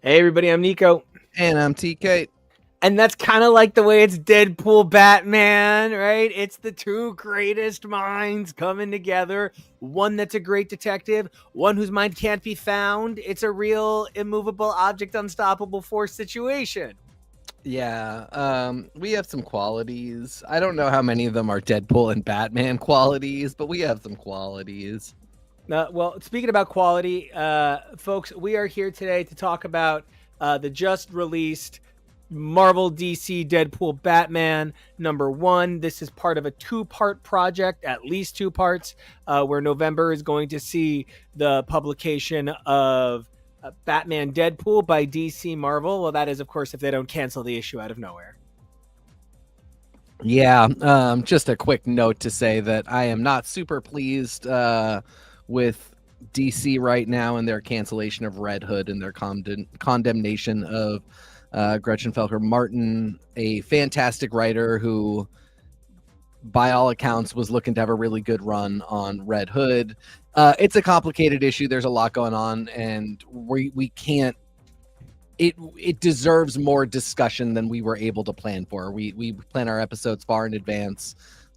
Hey everybody, I'm Nico. And I'm TK. And that's kind of like the way it's Deadpool Batman, right? It's the two greatest minds coming together. One that's a great detective, one whose mind can't be found. It's a real immovable object, unstoppable force situation. Yeah, we have some qualities. I don't know how many of them are Deadpool and Batman qualities, but we have some qualities. Well, speaking about quality, folks, we are here today to talk about the just released Marvel DC Deadpool Batman #1. This is part of a two-part project, at least two parts, where November is going to see the publication of Batman Deadpool by DC Marvel. Well, that is, of course, if they don't cancel the issue out of nowhere. Yeah, just a quick note to say that I am not super pleased with DC right now and their cancellation of Red Hood and their condemnation of Gretchen Felker Martin, a fantastic writer who, by all accounts, was looking to have a really good run on Red Hood. It's a complicated issue. There's a lot going on, and we can't. It deserves more discussion than we were able to plan for. We plan our episodes far in advance.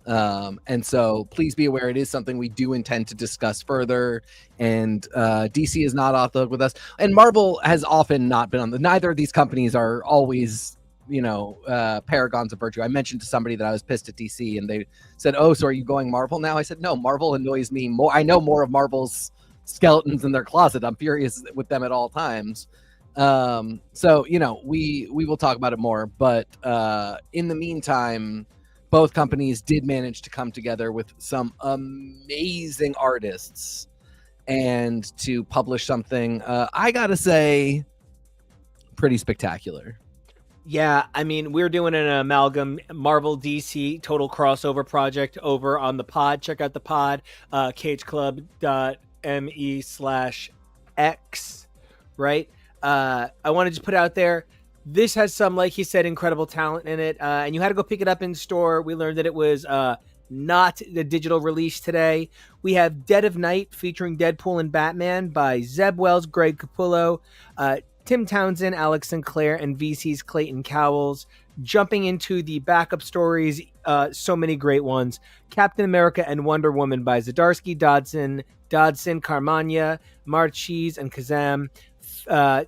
And so please be aware it is something we do intend to discuss further. And DC is not off the hook with us. And Marvel has often not been on the. Neither of these companies are always, paragons of virtue. I mentioned to somebody that I was pissed at DC, and they said, "Oh, so are you going Marvel now?" I said, "No, Marvel annoys me more. I know more of Marvel's skeletons in their closet. I'm furious with them at all times." So we will talk about it more. But in the meantime, both companies did manage to come together with some amazing artists and to publish something, I gotta say, pretty spectacular. Yeah, I mean, we're doing an amalgam Marvel DC total crossover project over on the pod. Check out the pod, cageclub.me/x, right? I want to just put out there, this has some, like he said, incredible talent in it, and you had to go pick it up in store. We learned that it was not the digital release today. We have Dead of Night featuring Deadpool and Batman by Zeb Wells, Greg Capullo, Tim Townsend, Alex Sinclair, and VC's Clayton Cowles. Jumping into the backup stories, so many great ones. Captain America and Wonder Woman by Zdarsky, Dodson, Carmania, Marchese, and Kazam.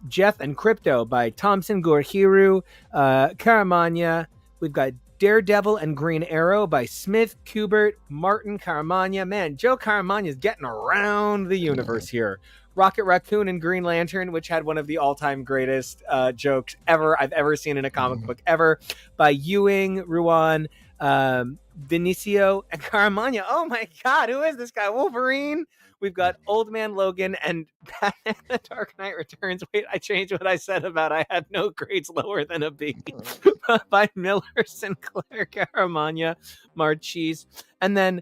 Jeff and Krypto by Thompson, Gurihiru, Caramagna. We've got Daredevil and Green Arrow by Smith, Kubert, Martin, Caramagna. Man, Joe Caramagna is getting around the universe here. Rocket Raccoon and Green Lantern, which had one of the all-time greatest jokes I've ever seen in a comic book ever, by Ewing, Ruan, Vinicio, and Caramagna. Oh my God, who is this guy? Wolverine? We've got Old Man Logan and Batman The Dark Knight Returns. Wait, I changed what I said about I had no grades lower than a B. By Miller, Sinclair, Caramagna, Marchese. And then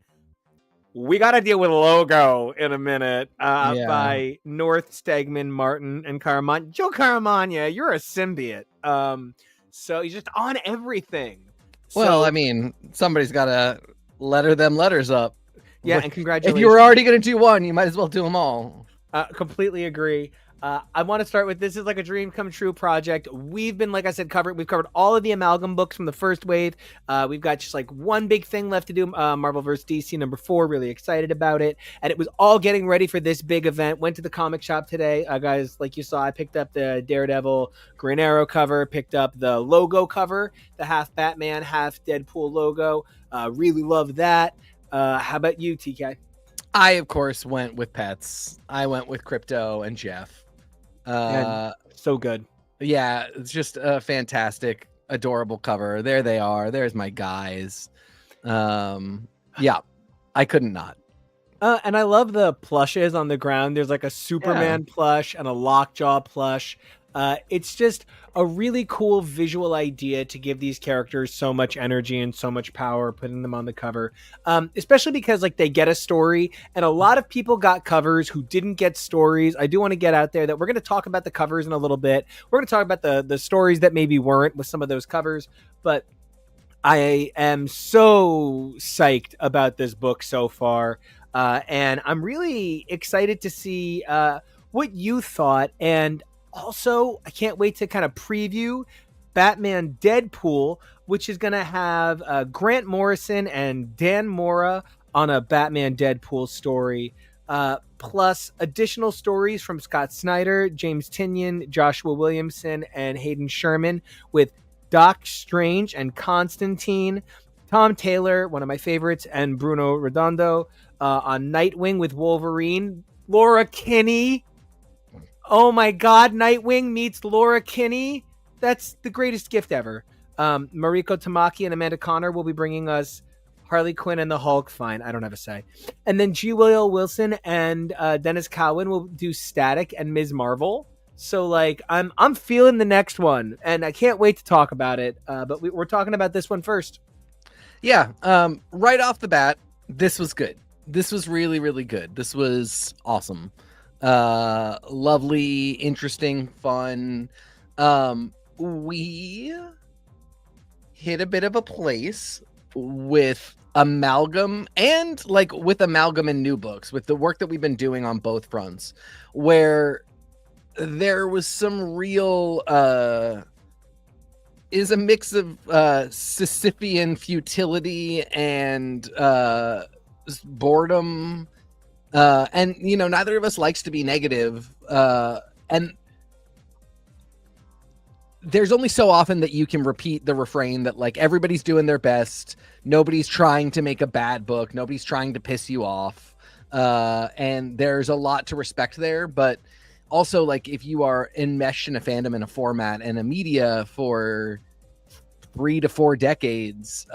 we got to deal with Logo in a minute, by North, Stegman, Martin, and Caramagna. Joe Caramagna, you're a symbiote. So he's just on everything. Well, I mean, somebody's got to letter them letters up. Yeah, and congratulations. If you were already going to do one, you might as well do them all. Completely agree. I want to start with, this is like a dream come true project. We've been, like I said, we've covered all of the amalgam books from the first wave. We've got just like one big thing left to do, Marvel vs. DC #4. Really excited about it. And it was all getting ready for this big event. Went to the comic shop today. Guys, like you saw, I picked up the Daredevil Green Arrow cover, picked up the logo cover, the half Batman, half Deadpool logo. Really love that. How about you, TK? I, of course, went with pets. I went with Krypto and Jeff. So good. Yeah, it's just a fantastic, adorable cover. There they are. There's my guys. Yeah, I couldn't not. And I love the plushes on the ground. There's like a Superman plush and a Lockjaw plush. It's just a really cool visual idea to give these characters so much energy and so much power, putting them on the cover, especially because like they get a story, and a lot of people got covers who didn't get stories. I do want to get out there that we're going to talk about the covers in a little bit. We're going to talk about the stories that maybe weren't with some of those covers, but I am so psyched about this book so far, and I'm really excited to see what you thought. And also, I can't wait to kind of preview Batman Deadpool, which is going to have Grant Morrison and Dan Mora on a Batman Deadpool story, plus additional stories from Scott Snyder, James Tynion, Joshua Williamson, and Hayden Sherman, with Doc Strange and Constantine, Tom Taylor, one of my favorites, and Bruno Redondo on Nightwing with Wolverine, Laura Kinney. Oh my God, Nightwing meets Laura Kinney. That's the greatest gift ever. Mariko Tamaki and Amanda Connor will be bringing us Harley Quinn and the Hulk. Fine, I don't have a say. And then G. Will Wilson and Dennis Cowan will do Static and Ms. Marvel. So like, I'm feeling the next one, and I can't wait to talk about it. But we're talking about this one first. Yeah. Right off the bat, this was good. This was really, really good. This was awesome. Lovely, interesting, fun. We hit a bit of a place with Amalgam and like with Amalgam and New Books, with the work that we've been doing on both fronts, where there was some real is a mix of Sisyphean futility and boredom. And you know, neither of us likes to be negative. And there's only so often that you can repeat the refrain that like everybody's doing their best. Nobody's trying to make a bad book. Nobody's trying to piss you off. And there's a lot to respect there, but also like if you are enmeshed in a fandom and a format and a media for 3 to 4 decades,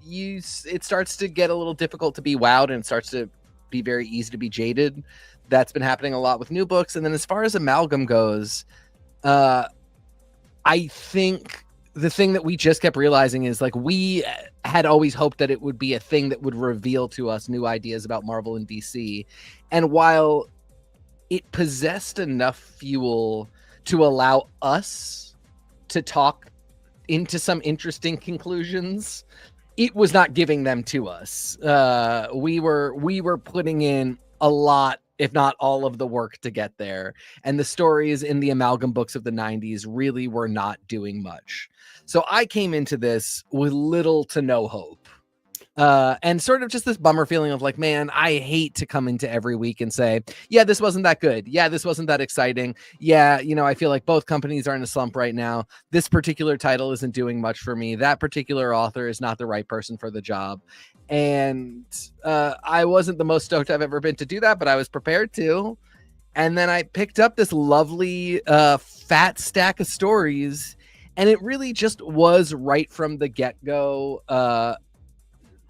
it starts to get a little difficult to be wowed, and it starts to be very easy to be jaded. That's been happening a lot with New Books. And then as far as Amalgam goes, I think the thing that we just kept realizing is like we had always hoped that it would be a thing that would reveal to us new ideas about Marvel and DC. And while it possessed enough fuel to allow us to talk into some interesting conclusions, it was not giving them to us. We were putting in a lot, if not all of the work to get there. And the stories in the Amalgam books of the 90s really were not doing much. So I came into this with little to no hope. And sort of just this bummer feeling of like, man, I hate to come into every week and say, yeah, this wasn't that good. Yeah, this wasn't that exciting. Yeah, you know, I feel like both companies are in a slump right now. This particular title isn't doing much for me. That particular author is not the right person for the job. And I wasn't the most stoked I've ever been to do that, but I was prepared to. And then I picked up this lovely fat stack of stories, and it really just was right from the get-go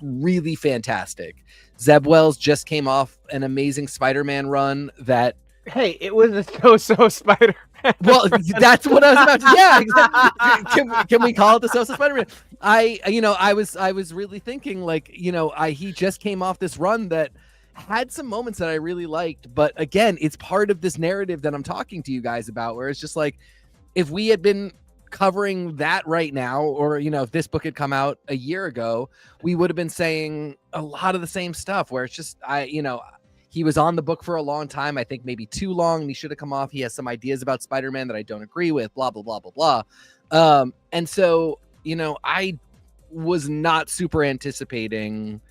really fantastic. Zeb Wells just came off an amazing Spider-Man run that... Hey, it was a so-so Spider-Man. Well, that's what I was about to... Yeah, exactly. Can we call it the so-so Spider-Man? I was really thinking like, he just came off this run that had some moments that I really liked, but again, it's part of this narrative that I'm talking to you guys about, where it's just like, if we had been covering that right now, or if this book had come out a year ago, we would have been saying a lot of the same stuff, where it's just he was on the book for a long time, I think maybe too long, and he should have come off. He has some ideas about Spider-Man that I don't agree with, blah blah blah blah blah. And so I was not super anticipating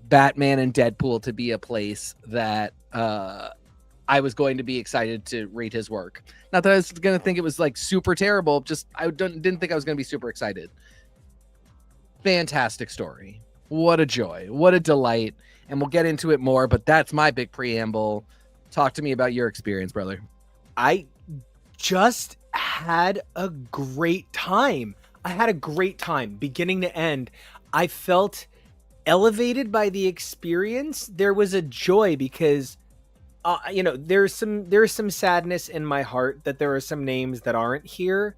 Batman and Deadpool to be a place that I was going to be excited to read his work. Not that I was going to think it was like super terrible, just I didn't think I was going to be super excited. Fantastic story. What a joy. What a delight. And we'll get into it more, but that's my big preamble. Talk to me about your experience, brother. I just had a great time. I had a great time beginning to end. I felt elevated by the experience. There was a joy because there's some sadness in my heart that there are some names that aren't here.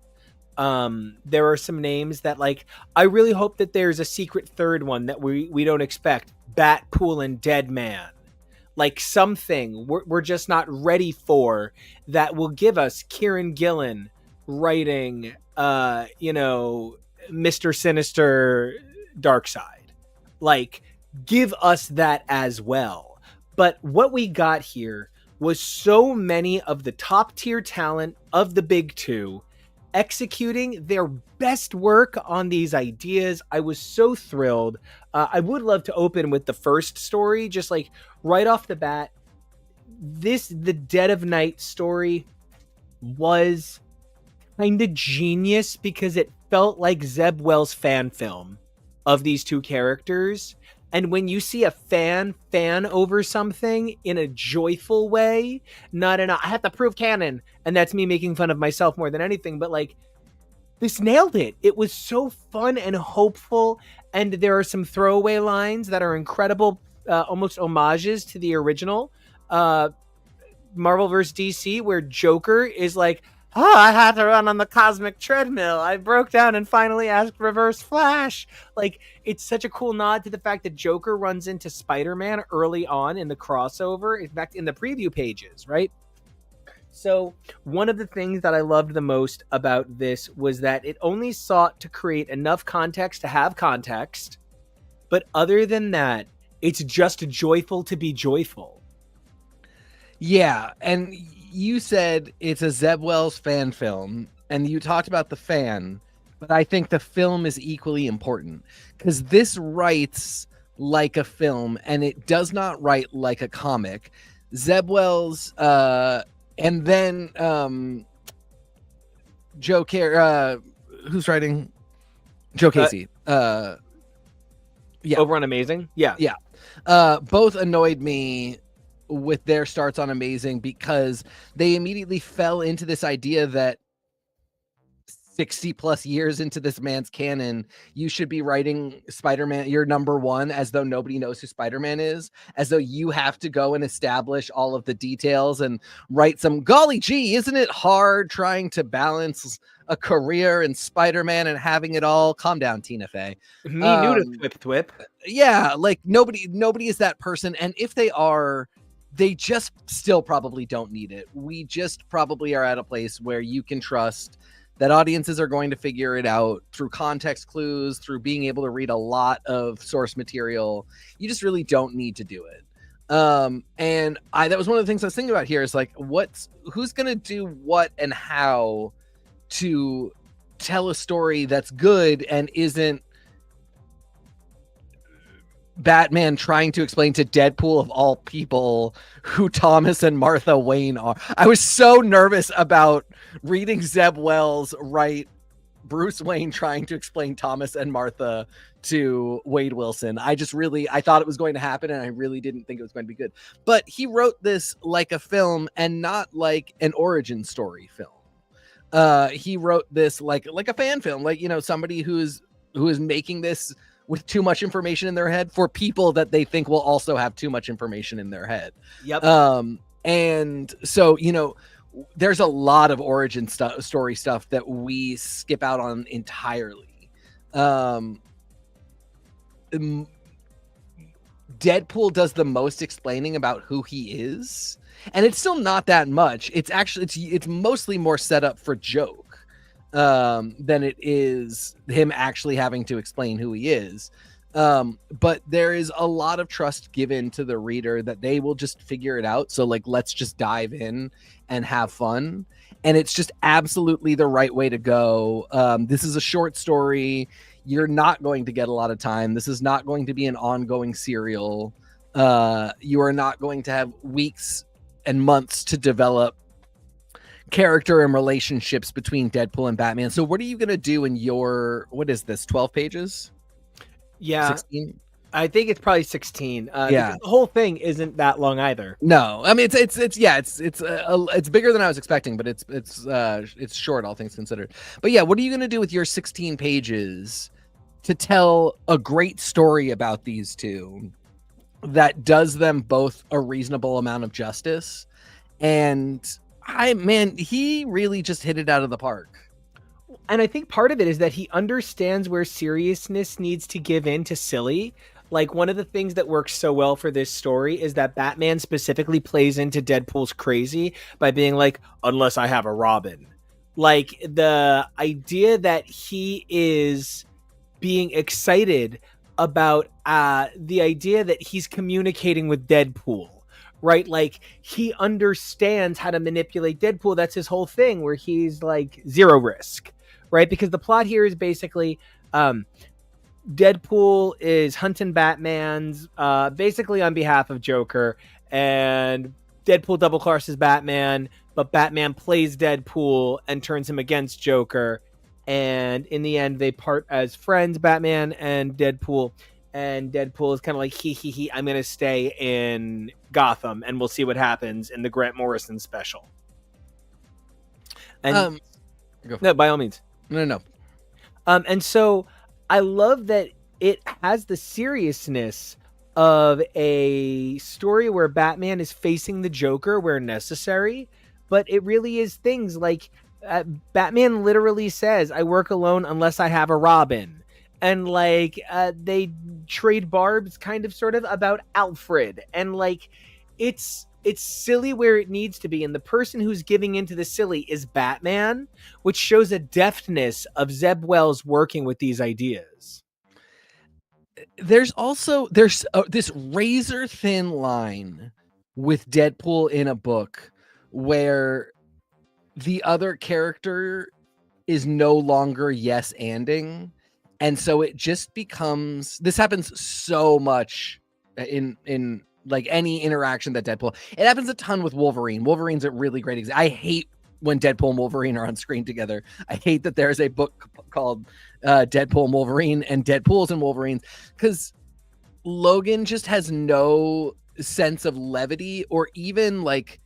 There are some names that like I really hope that there's a secret third one that we don't expect. Batpool and Deadman, like something we're just not ready for, that will give us Kieran Gillen writing Mr. Sinister Darkseid. Like, give us that as well. But what we got here was so many of the top tier talent of the big two executing their best work on these ideas. I was so thrilled. I would love to open with the first story, just like right off the bat. The Dead of Night story was kind of genius because it felt like Zeb Wells' fan film of these two characters. And when you see a fan over something in a joyful way, not in a I have to prove canon, and that's me making fun of myself more than anything, but like this nailed it. It was so fun and hopeful, and there are some throwaway lines that are incredible, almost homages to the original Marvel vs. DC, where Joker is like, oh, I had to run on the cosmic treadmill. I broke down and finally asked Reverse Flash. Like, it's such a cool nod to the fact that Joker runs into Spider-Man early on in the crossover, in fact, in the preview pages, right? So one of the things that I loved the most about this was that it only sought to create enough context to have context, but other than that, it's just joyful to be joyful. Yeah, and you said it's a Zeb Wells fan film, and you talked about the fan, but I think the film is equally important because this writes like a film, and it does not write like a comic. Zeb Wells, and then Joe Carey, who's writing? Joe Casey. Yeah. Over on Amazing? Yeah. Both annoyed me with their starts on Amazing because they immediately fell into this idea that 60 plus years into this man's canon, you should be writing Spider-Man, your number one, as though nobody knows who Spider-Man is, as though you have to go and establish all of the details and write some, golly gee, isn't it hard trying to balance a career in Spider-Man and having it all? Calm down, Tina Fey. Me new to Thwip. Yeah, like nobody is that person. And if they are, they just still probably don't need it. We just probably are at a place where you can trust that audiences are going to figure it out through context clues, through being able to read a lot of source material. You just really don't need to do it. And that was one of the things I was thinking about here is like, who's going to do what and how to tell a story that's good and isn't Batman trying to explain to Deadpool of all people who Thomas and Martha Wayne are. I was so nervous about reading Zeb Wells write Bruce Wayne trying to explain Thomas and Martha to Wade Wilson. I thought it was going to happen, and I really didn't think it was going to be good. But he wrote this like a film and not like an origin story film. He wrote this like a fan film, like, you know, somebody who is making this with too much information in their head for people that they think will also have too much information in their head. Yep. And so, you know, there's a lot of origin story stuff that we skip out on entirely. Deadpool does the most explaining about who he is, and it's still not that much. It's actually, it's mostly more set up for joke than it is him actually having to explain who he is. But there is a lot of trust given to the reader that they will just figure it out. So like, let's just dive in and have fun. And it's just absolutely the right way to go. This is a short story. You're not going to get a lot of time. This is not going to be an ongoing serial. You are not going to have weeks and months to develop character and relationships between Deadpool and Batman. So what are you going to do in your, what is this, 12 pages? Yeah. 16? I think it's probably 16. Yeah. The whole thing isn't that long either. No, I mean, it's bigger than I was expecting, but it's short, all things considered. But yeah, what are you going to do with your 16 pages to tell a great story about these two that does them both a reasonable amount of justice? And he really just hit it out of the park. And I think part of it is that he understands where seriousness needs to give in to silly. Like, one of the things that works so well for this story is that Batman specifically plays into Deadpool's crazy by being like, unless I have a Robin. Like, the idea that he is being excited about the idea that he's communicating with Deadpool, right? Like he understands how to manipulate Deadpool. That's his whole thing, where he's like zero risk, right? Because the plot here is basically Deadpool is hunting Batman's basically on behalf of Joker, and Deadpool double crosses Batman, but Batman plays Deadpool and turns him against Joker. And in the end, they part as friends, Batman and Deadpool. And Deadpool is kind of like, he, I'm going to stay in Gotham and we'll see what happens in the Grant Morrison special. And no, by all means. No. And so I love that it has the seriousness of a story where Batman is facing the Joker where necessary, but it really is things like Batman literally says, I work alone unless I have a Robin. And like they trade barbs kind of sort of about Alfred. And like it's silly where it needs to be, and the person who's giving into the silly is Batman, which shows a deftness of Zeb Wells working with these ideas. There's this razor thin line with Deadpool in a book where the other character is no longer yes-anding, and so it just becomes, this happens so much in like any interaction that Deadpool, it happens a ton with Wolverine. Wolverine's a really great example. I hate when Deadpool and Wolverine are on screen together. I hate that there's a book called Deadpool and Wolverine and Deadpool's and Wolverines, because Logan just has no sense of levity or even like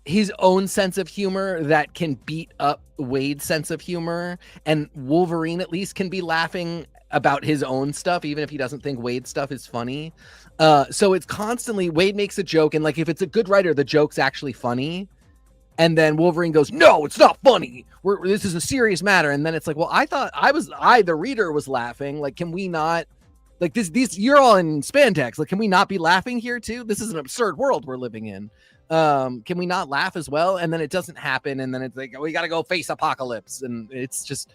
his own sense of humor that can beat up Wade's sense of humor. And Wolverine at least can be laughing about his own stuff, even if he doesn't think Wade's stuff is funny. So it's constantly, Wade makes a joke, and like if it's a good writer, the joke's actually funny. And then Wolverine goes, no, it's not funny. This is a serious matter. And then it's like, well, I thought the reader was laughing. Like, can we not, like these, you're all in spandex. Like, can we not be laughing here too? This is an absurd world we're living in. Can we not laugh as well? And then it doesn't happen. And then it's like, we got to go face apocalypse. And it's just,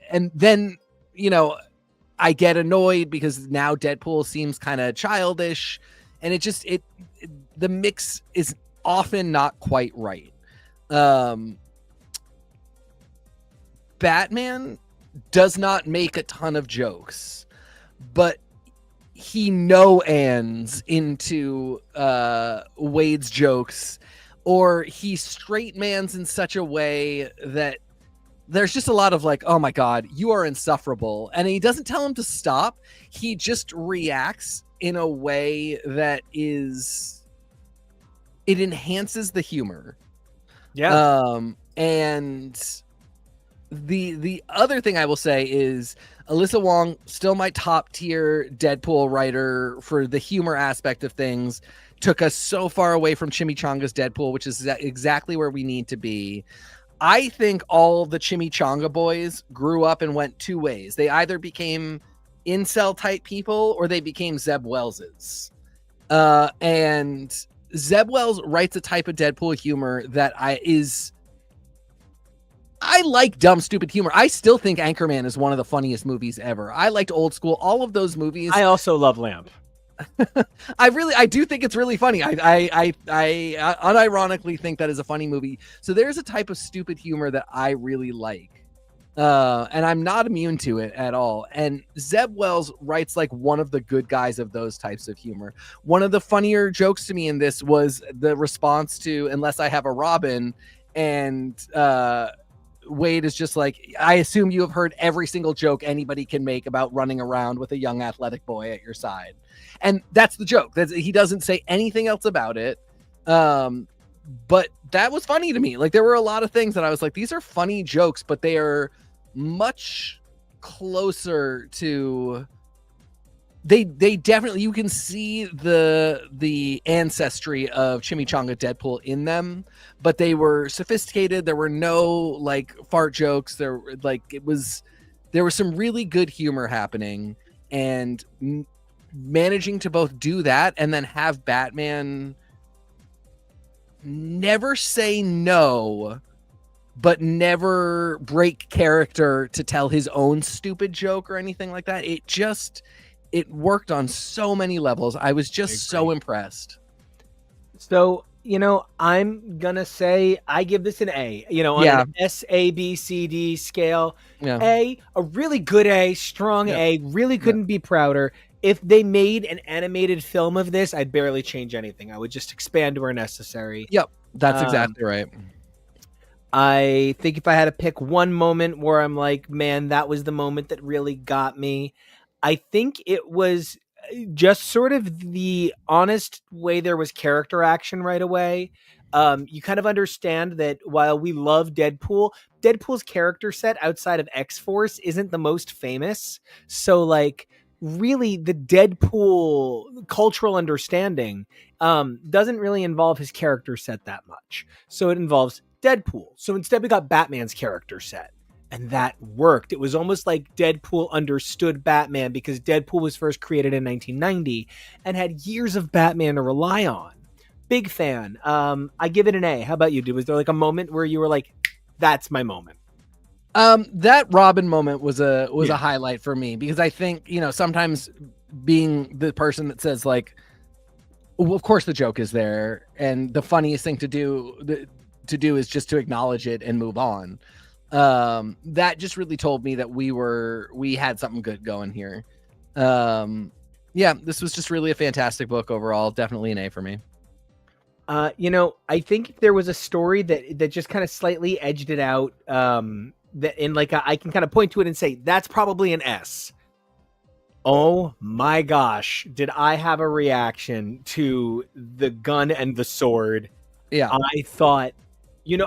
and then, you know, I get annoyed because now Deadpool seems kind of childish, and the mix is often not quite right. Batman does not make a ton of jokes, but he no-ands into Wade's jokes, or he straight mans in such a way that there's just a lot of like, oh my God, you are insufferable. And he doesn't tell him to stop. He just reacts in a way that it enhances the humor. Yeah. And the other thing I will say is Alyssa Wong, still my top tier Deadpool writer for the humor aspect of things, took us so far away from Chimichanga's Deadpool, which is exactly where we need to be. I think all the Chimichanga boys grew up and went two ways. They either became incel type people or they became Zeb Wells's. And Zeb Wells writes a type of Deadpool humor that I like dumb, stupid humor. I still think Anchorman is one of the funniest movies ever. I liked Old School, all of those movies. I also love Lamp. I do think it's really funny. I unironically think that is a funny movie. So there's a type of stupid humor that I really like. And I'm not immune to it at all. And Zeb Wells writes like one of the good guys of those types of humor. One of the funnier jokes to me in this was the response to Unless I Have a Robin, and Wade is just like, I assume you have heard every single joke anybody can make about running around with a young athletic boy at your side. And that's the joke. He doesn't say anything else about it. But that was funny to me. Like, there were a lot of things that I was like, these are funny jokes, but they are much closer to, they definitely, you can see the ancestry of Chimichanga Deadpool in them, but they were sophisticated. There were no like fart jokes. There was some really good humor happening, and managing to both do that and then have Batman never say no, but never break character to tell his own stupid joke or anything like that. it worked on so many levels. I was just so impressed. So, I'm going to say I give this an A, on an SABCD scale. Yeah. A really good A, strong A, really couldn't be prouder. If they made an animated film of this, I'd barely change anything. I would just expand where necessary. Yep, that's exactly right. I think if I had to pick one moment where I'm like, man, that was the moment that really got me, I think it was just sort of the honest way there was character action right away. You kind of understand that while we love Deadpool's character set outside of X-Force isn't the most famous. So like really the Deadpool cultural understanding doesn't really involve his character set that much. So it involves Deadpool. So instead we got Batman's character set. And that worked. It was almost like Deadpool understood Batman because Deadpool was first created in 1990 and had years of Batman to rely on. Big fan. I give it an A. How about you, dude? Was there like a moment where you were like, that's my moment? That Robin moment was a highlight for me because I think, sometimes being the person that says like, well, of course the joke is there. And the funniest thing to do is just to acknowledge it and move on. That just really told me that we had something good going here. This was just really a fantastic book overall. Definitely an A for me. I think if there was a story that just kind of slightly edged it out, that in like I can kind of point to it and say that's probably an S. Oh my gosh, did I have a reaction to the gun and the sword? Yeah, I thought.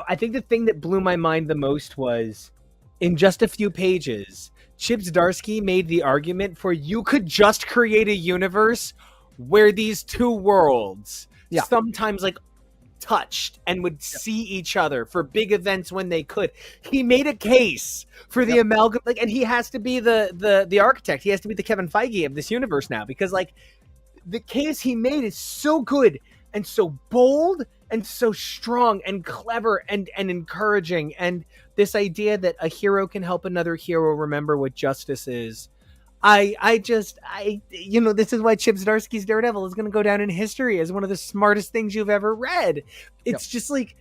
I think the thing that blew my mind the most was in just a few pages, Chip Zdarsky made the argument for you could just create a universe where these two worlds sometimes like touched and would see each other for big events when they could. He made a case for the amalgam, like, and he has to be the architect. He has to be the Kevin Feige of this universe now because like the case he made is so good and so bold and so strong and clever and encouraging. And this idea that a hero can help another hero remember what justice is. This is why Chip Zdarsky's Daredevil is going to go down in history as one of the smartest things you've ever read. It's just like,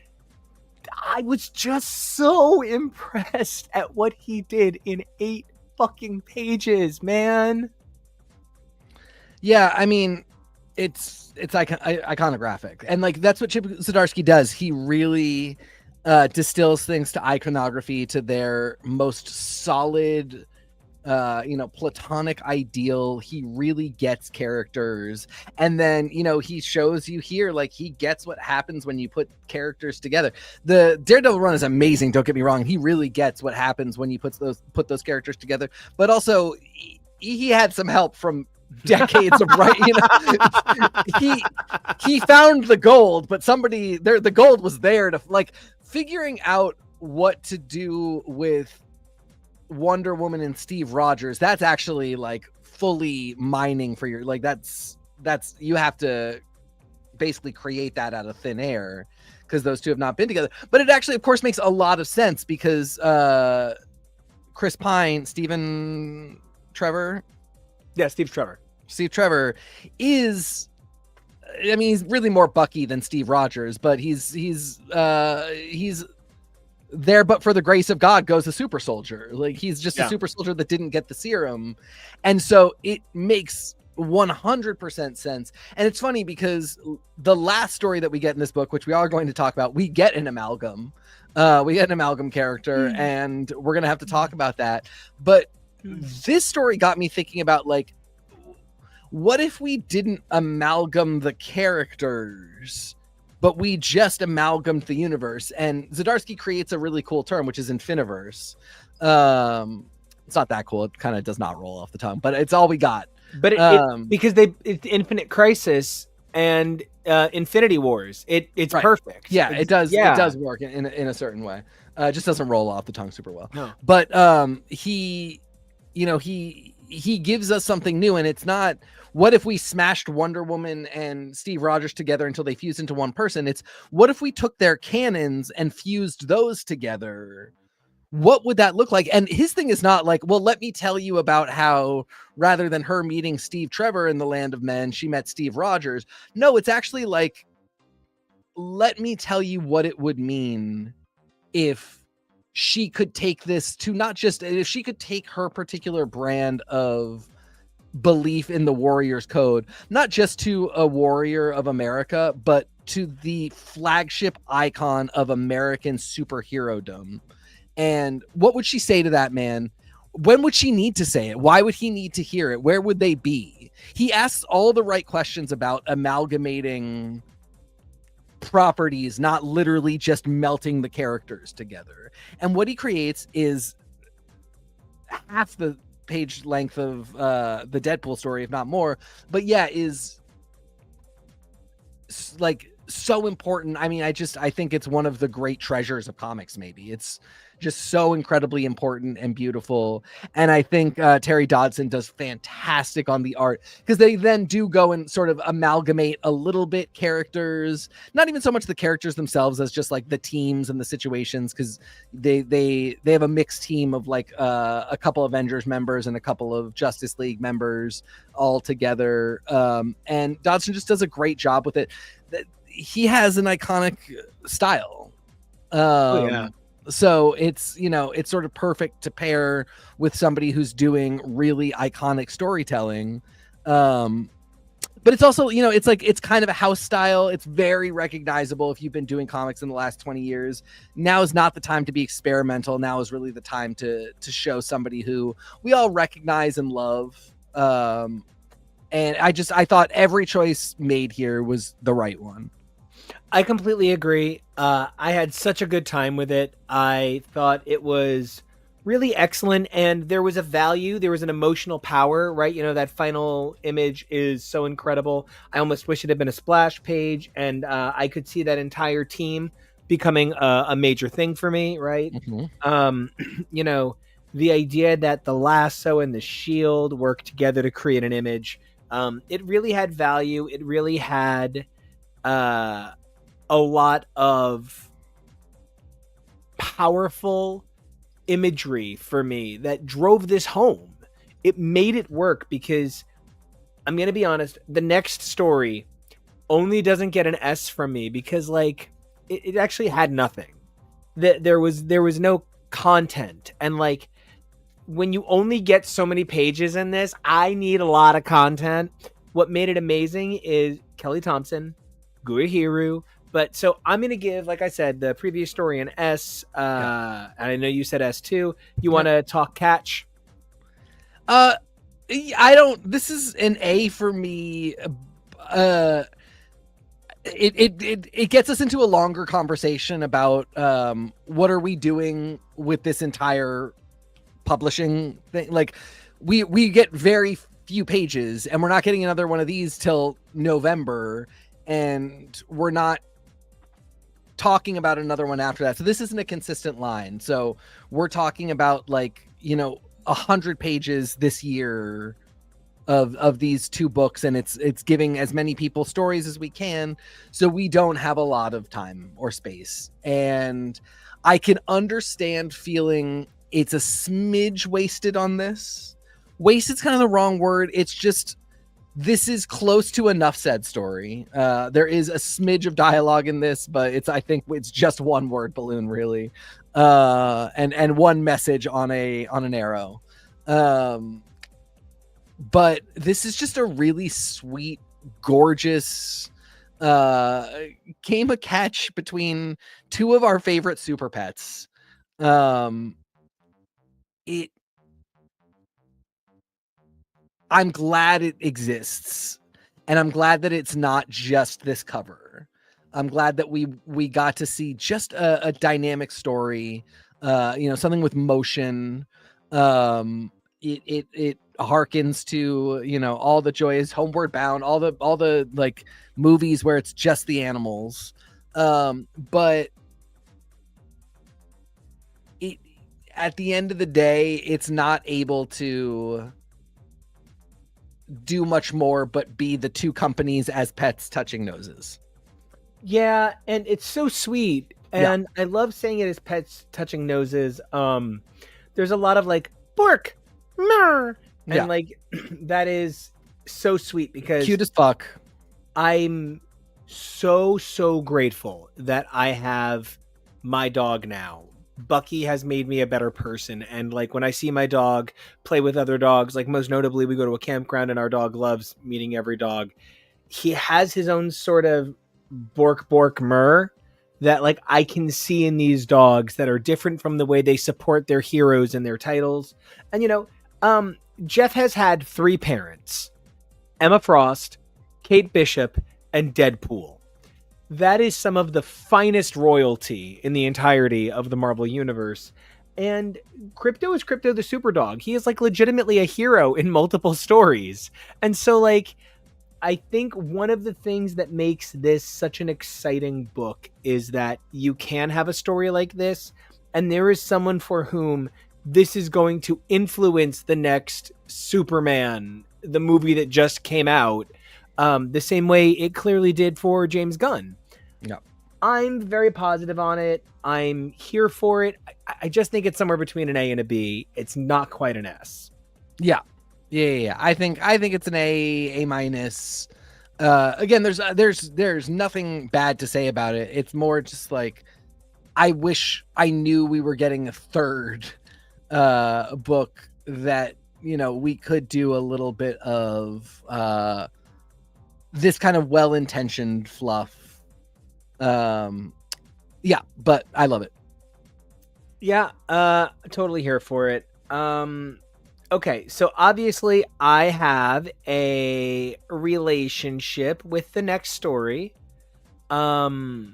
I was just so impressed at what he did in 8 fucking pages, man. Yeah, I mean, it's iconographic, and like that's what Chip Zdarsky does. He really distills things to iconography, to their most solid, platonic ideal. He really gets characters, and then he shows you here like he gets what happens when you put characters together. The Daredevil run is amazing. Don't get me wrong. He really gets what happens when you put those characters together, but also he had some help from decades of writing. He found the gold, but the gold was there to like figuring out what to do with Wonder Woman and Steve Rogers. That's actually like fully mining for your, like, that's you have to basically create that out of thin air because those two have not been together. But it actually, of course, makes a lot of sense because Chris Pine, Steve Trevor is, I mean, he's really more Bucky than Steve Rogers, but he's there, but for the grace of God goes a super soldier. Like, he's just a super soldier that didn't get the serum. And so it makes 100% sense. And it's funny because the last story that we get in this book, which we are going to talk about, we get an amalgam. We get an amalgam character, and we're going to have to talk about that. But this story got me thinking about, like, what if we didn't amalgam the characters, but we just amalgamed the universe? And Zdarsky creates a really cool term, which is infiniverse. It's not that cool. It kind of does not roll off the tongue, but it's all we got. But because it's Infinite Crisis and Infinity Wars, it's perfect. Yeah, it does. Yeah. It does work in a certain way. It just doesn't roll off the tongue super well. No. But he gives us something new, and it's not, what if we smashed Wonder Woman and Steve Rogers together until they fused into one person? It's, what if we took their canons and fused those together what would that look like? And his thing is not like, well, let me tell you about how rather than her meeting Steve Trevor in the Land of Men, she met Steve Rogers. No, it's actually like, let me tell you what it would mean if she could take this to not just, if she could take her particular brand of belief in the Warriors Code, not just to a warrior of America, but to the flagship icon of American superhero-dom. And what would she say to that man? When would she need to say it? Why would he need to hear it? Where would they be? He asks all the right questions about amalgamating properties, not literally just melting the characters together. And what he creates is half the page length of the Deadpool story, if not more. But yeah, is like so important. I mean, I think it's one of the great treasures of comics. Maybe it's just so incredibly important and beautiful. And I think Terry Dodson does fantastic on the art, because they then do go and sort of amalgamate a little bit characters, not even so much the characters themselves as just like the teams and the situations, because they have a mixed team of like a couple Avengers members and a couple of Justice League members all together. And Dodson just does a great job with it. He has an iconic style. Oh yeah. So it's, it's sort of perfect to pair with somebody who's doing really iconic storytelling. But it's also, it's kind of a house style. It's very recognizable if you've been doing comics in the last 20 years. Now is not the time to be experimental. Now is really the time to show somebody who we all recognize and love. And I thought every choice made here was the right one. I completely agree. I had such a good time with it. I thought it was really excellent, and there was a value, there was an emotional power, right? That final image is so incredible. I almost wish it had been a splash page, and I could see that entire team becoming a major thing for me, right? Mm-hmm. The idea that the lasso and the shield work together to create an image, it really had value. It really had a lot of powerful imagery for me that drove this home. It made it work, because I'm going to be honest, the next story only doesn't get an S from me because it actually had nothing. There was no content, and when you only get so many pages in this, I need a lot of content. What made it amazing is Kelly Thompson, Gurihiru. But so I'm going to give, like I said, the previous story an S. And I know you said S too. You want to talk catch? I don't. This is an A for me. It gets us into a longer conversation about what are we doing with this entire publishing thing. Like we get very few pages, and we're not getting another one of these till November, and we're not talking about another one after that. So this isn't a consistent line. So we're talking about 100 pages this year of these two books, and it's giving as many people stories as we can, so we don't have a lot of time or space. And I can understand feeling it's a smidge wasted on this. Wasted's kind of the wrong word. It's just, this is close to enough said story. There is a smidge of dialogue in this, but I think it's just one word balloon, really, and one message on an arrow. But this is just a really sweet, gorgeous game of catch between two of our favorite super pets. I'm glad it exists, and I'm glad that it's not just this cover. I'm glad that we got to see just a dynamic story, something with motion. It harkens to, all the joys, Homeward Bound, all the movies where it's just the animals. But at the end of the day, it's not able to do much more but be the two companies as pets touching noses. Yeah, and it's so sweet Yeah. And I love saying it as pets touching noses. There's a lot of like bork, mer, Yeah. and like that is so sweet because Cute as fuck. I'm so grateful that I have my dog now. Bucky has made me a better person, and like when I see my dog play with other dogs, like most notably we go to a campground and our dog loves meeting every dog. He has his own sort of bork mer that like I can see in these dogs that are different from the way they support their heroes and their titles. And Jeff has had 3 parents: Emma Frost, Kate Bishop, and Deadpool. That is some of the finest royalty in the entirety of the Marvel Universe. And Krypto is Krypto the Superdog. He is like legitimately a hero in multiple stories. And so like I think one of the things that makes this such an exciting book is that you can have a story like this, and there is someone for whom this is going to influence the next Superman, the movie that just came out, the same way it clearly did for James Gunn. Yeah. I'm very positive on it. I'm here for it. I just think it's somewhere between an A and a B. It's not quite an S. Yeah. Yeah. I think it's an A minus. Again, there's nothing bad to say about it. It's more just like I wish I knew we were getting a third book that we could do a little bit of this kind of well-intentioned fluff. Yeah, but I love it. Yeah, totally here for it. Okay, so obviously I have a relationship with the next story. The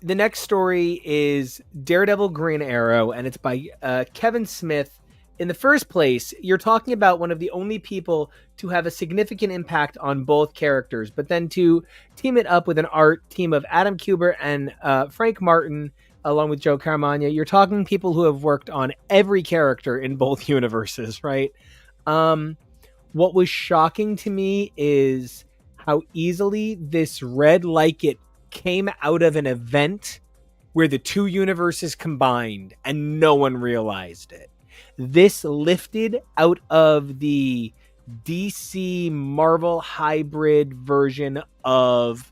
next story is Daredevil Green Arrow, and it's by Kevin Smith. In the first place, you're talking about one of the only people to have a significant impact on both characters, but then to team it up with an art team of Adam Kubert and Frank Martin, along with Joe Caramagna, you're talking people who have worked on every character in both universes, right? What was shocking to me is how easily this read like it came out of an event where the 2 universes combined and no one realized it. This lifted out of the DC Marvel hybrid version of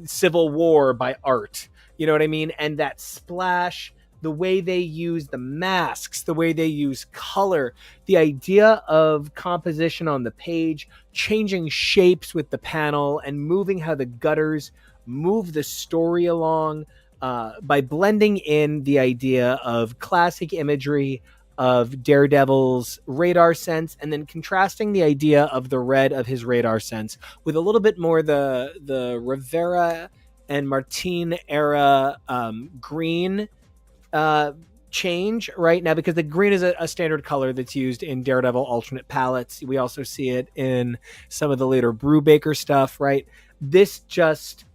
Civil War by art. You know what I mean? And that splash, the way they use the masks, the way they use color, the idea of composition on the page, changing shapes with the panel and moving how the gutters move the story along by blending in the idea of classic imagery of Daredevil's radar sense and then contrasting the idea of the red of his radar sense with a little bit more the Rivera and Martin era green change right now, because the green is a standard color that's used in Daredevil alternate palettes. We also see it in some of the later Brubaker stuff, right? This just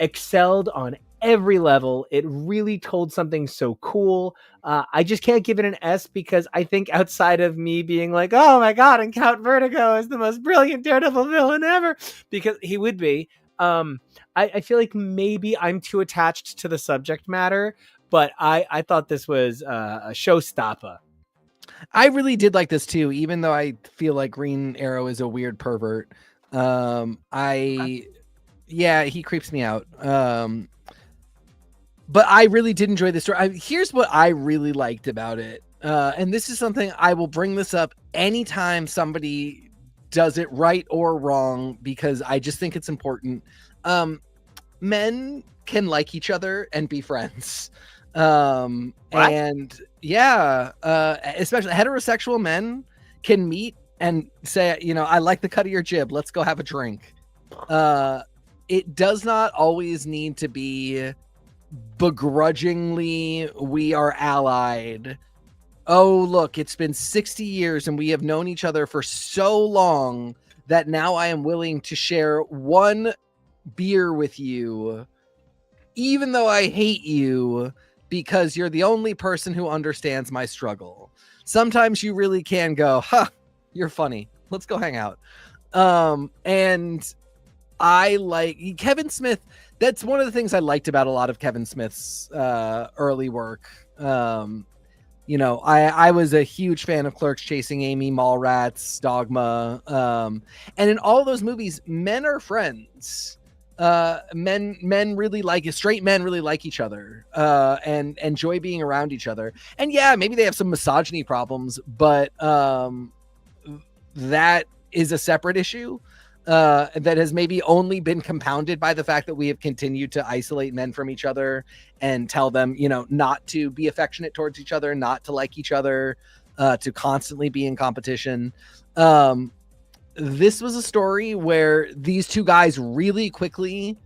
excelled on every level. It really told something so cool. I just can't give it an S because I think outside of me being like, oh my God, and Count Vertigo is the most brilliant Daredevil villain ever, because he would be, I feel like maybe I'm too attached to the subject matter, but I thought this was a showstopper. I really did like this too, even though I feel like Green Arrow is a weird pervert. He creeps me out. But I really did enjoy this story. Here's what I really liked about it. And this is something I will bring this up anytime somebody does it right or wrong, because I just think it's important. Men can like each other and be friends. And yeah, especially heterosexual men can meet and say, I like the cut of your jib. Let's go have a drink. It does not always need to be begrudgingly, we are allied. Oh, look, it's been 60 years and we have known each other for so long that now I am willing to share one beer with you, even though I hate you, because you're the only person who understands my struggle. Sometimes you really can go, you're funny. Let's go hang out. And I like Kevin Smith. That's one of the things I liked about a lot of Kevin Smith's early work. You know, I was a huge fan of Clerks, Chasing Amy, Mallrats, Dogma, and in all those movies, men are friends. Men really like straight men really like each other and enjoy being around each other. And yeah, maybe they have some misogyny problems, but that is a separate issue. That has maybe only been compounded by the fact that we have continued to isolate men from each other and tell them, you know, not to be affectionate towards each other, not to like each other, to constantly be in competition. This was a story where these two guys really quickly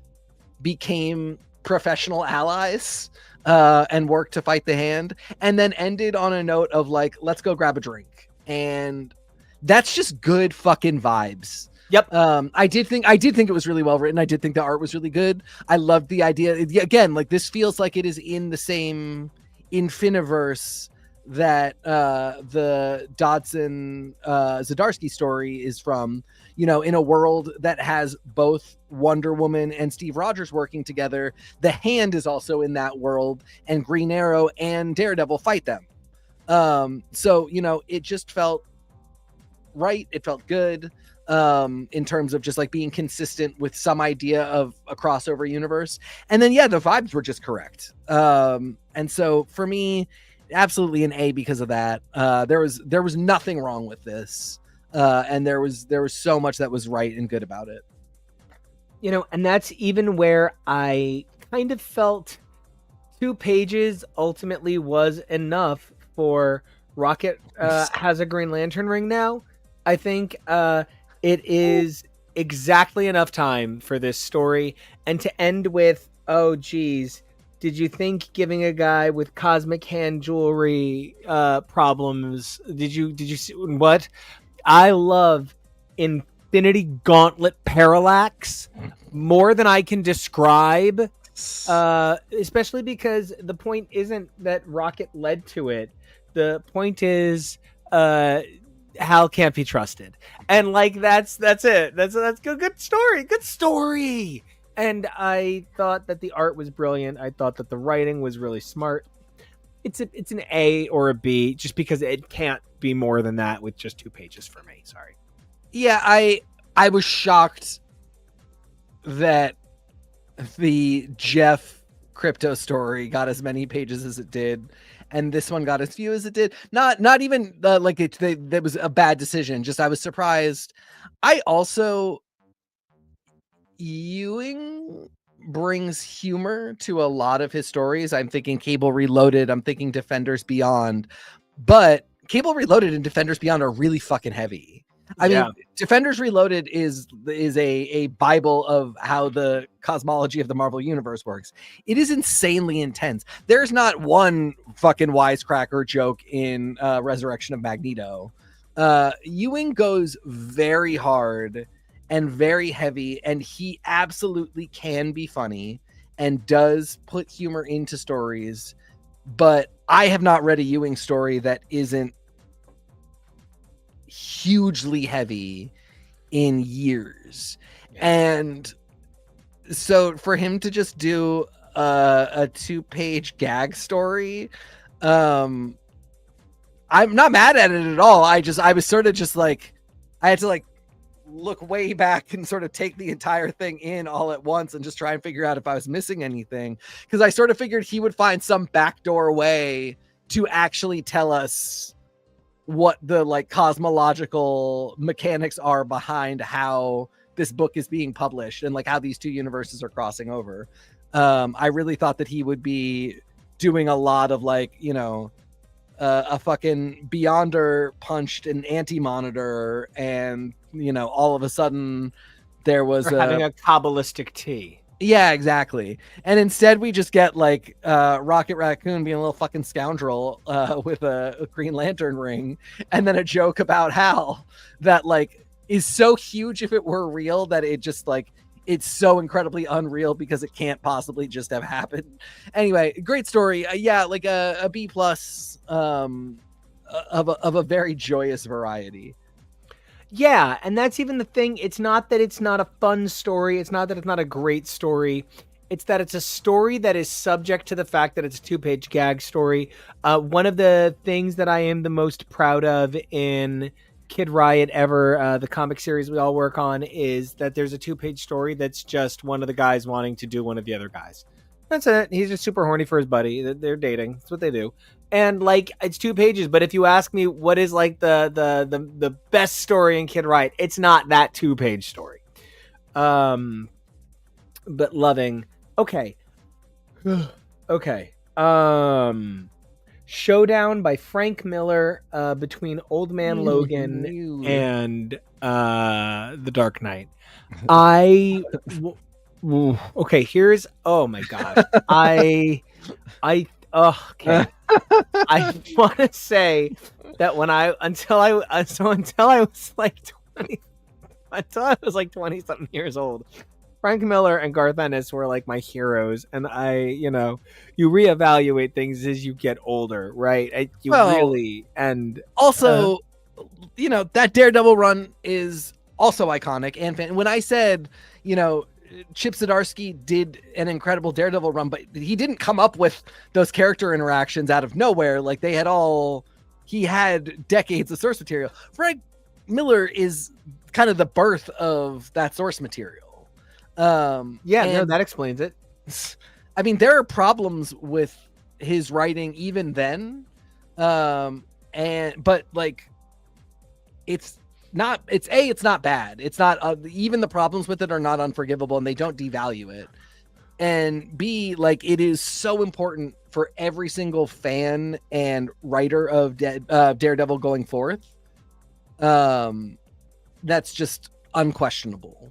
became professional allies and worked to fight the hand, and then ended on a note of like, let's go grab a drink. And that's just good fucking vibes. Yep. I did think it was really well written. I did think the art was really good. I loved the idea. Again, like this feels like it is in the same Infiniverse that the Dodson Zdarsky story is from, you know, in a world that has both Wonder Woman and Steve Rogers working together. The Hand is also in that world, and Green Arrow and Daredevil fight them. So, you know, it just felt right. It felt good. In terms of just like being consistent with some idea of a crossover universe. And then, yeah, the vibes were just correct. And so for me, absolutely an A because of that. There was nothing wrong with this. And there was so much that was right and good about it. You know, and that's even where I kind of felt 2 pages ultimately was enough for Rocket has a Green Lantern ring now. I think it is exactly enough time for this story, and to end with, oh geez, did you think giving a guy with cosmic hand jewelry problems, did you see what? I love Infinity Gauntlet Parallax more than I can describe, especially because the point isn't that Rocket led to it. The point is Hal can't be trusted, and like that's it. That's good story. And I thought that the art was brilliant. I thought that the writing was really smart. It's an A or a B, just because it can't be more than that with just 2 pages for me. Sorry. Yeah, I was shocked that the Jeff Krypto story got as many pages as it did, and this one got as few as it did. Not even like that was a bad decision. Just I was surprised. I also Ewing brings humor to a lot of his stories. I'm thinking Cable Reloaded. I'm thinking Defenders Beyond, but Cable Reloaded and Defenders Beyond are really fucking heavy. I mean, Defenders Reloaded is a Bible of how the cosmology of the Marvel Universe works. It is insanely intense. There's not one fucking wisecracker joke in Resurrection of Magneto. Ewing goes very hard and very heavy, and he absolutely can be funny and does put humor into stories. But I have not read a Ewing story that isn't hugely heavy in years. And so for him to just do a 2-page gag story, I'm not mad at it at all. I was sort of just like, I had to like look way back and sort of take the entire thing in all at once and just try and figure out if I was missing anything, because I sort of figured he would find some backdoor way to actually tell us what the like cosmological mechanics are behind how this book is being published and like how these two universes are crossing over. I really thought that he would be doing a lot of like, you know, a fucking Beyonder punched an Anti-Monitor, and you know, all of a sudden there was having a Kabbalistic tea. Yeah, exactly. And instead we just get like Rocket Raccoon being a little fucking scoundrel with a Green Lantern ring, and then a joke about Hal that like is so huge if it were real that it just like it's so incredibly unreal because it can't possibly just have happened. Anyway, great story. Yeah, like a B plus of a very joyous variety. Yeah, and that's even the thing. It's not that it's not a fun story. It's not that it's not a great story. It's that it's a story that is subject to the fact that it's a 2-page gag story. One of the things that I am the most proud of in Kid Riot ever, the comic series we all work on, is that there's a 2-page story that's just one of the guys wanting to do one of the other guys. That's it. He's just super horny for his buddy. They're dating. That's what they do. And like it's 2 pages, but if you ask me what is like the best story in Kid Riot, it's not that 2-page story. But loving. Okay. Okay. Showdown by Frank Miller between Old Man Logan and The Dark Knight. Okay, here's oh my gosh. Okay. I want to say that until I was like 20 until I was like 20 something years old, Frank Miller and Garth Ennis were like my heroes, and you reevaluate things as you get older, right? Also, that Daredevil run is also iconic, and when I said, Chip Zdarsky did an incredible Daredevil run, but he didn't come up with those character interactions out of nowhere. Like he had decades of source material. Frank Miller is kind of the birth of that source material. That explains it. I mean, there are problems with his writing even then. But like, it's not bad. It's not even the problems with it are not unforgivable, and they don't devalue it. And B, like, it is so important for every single fan and writer of Daredevil going forth. That's just unquestionable.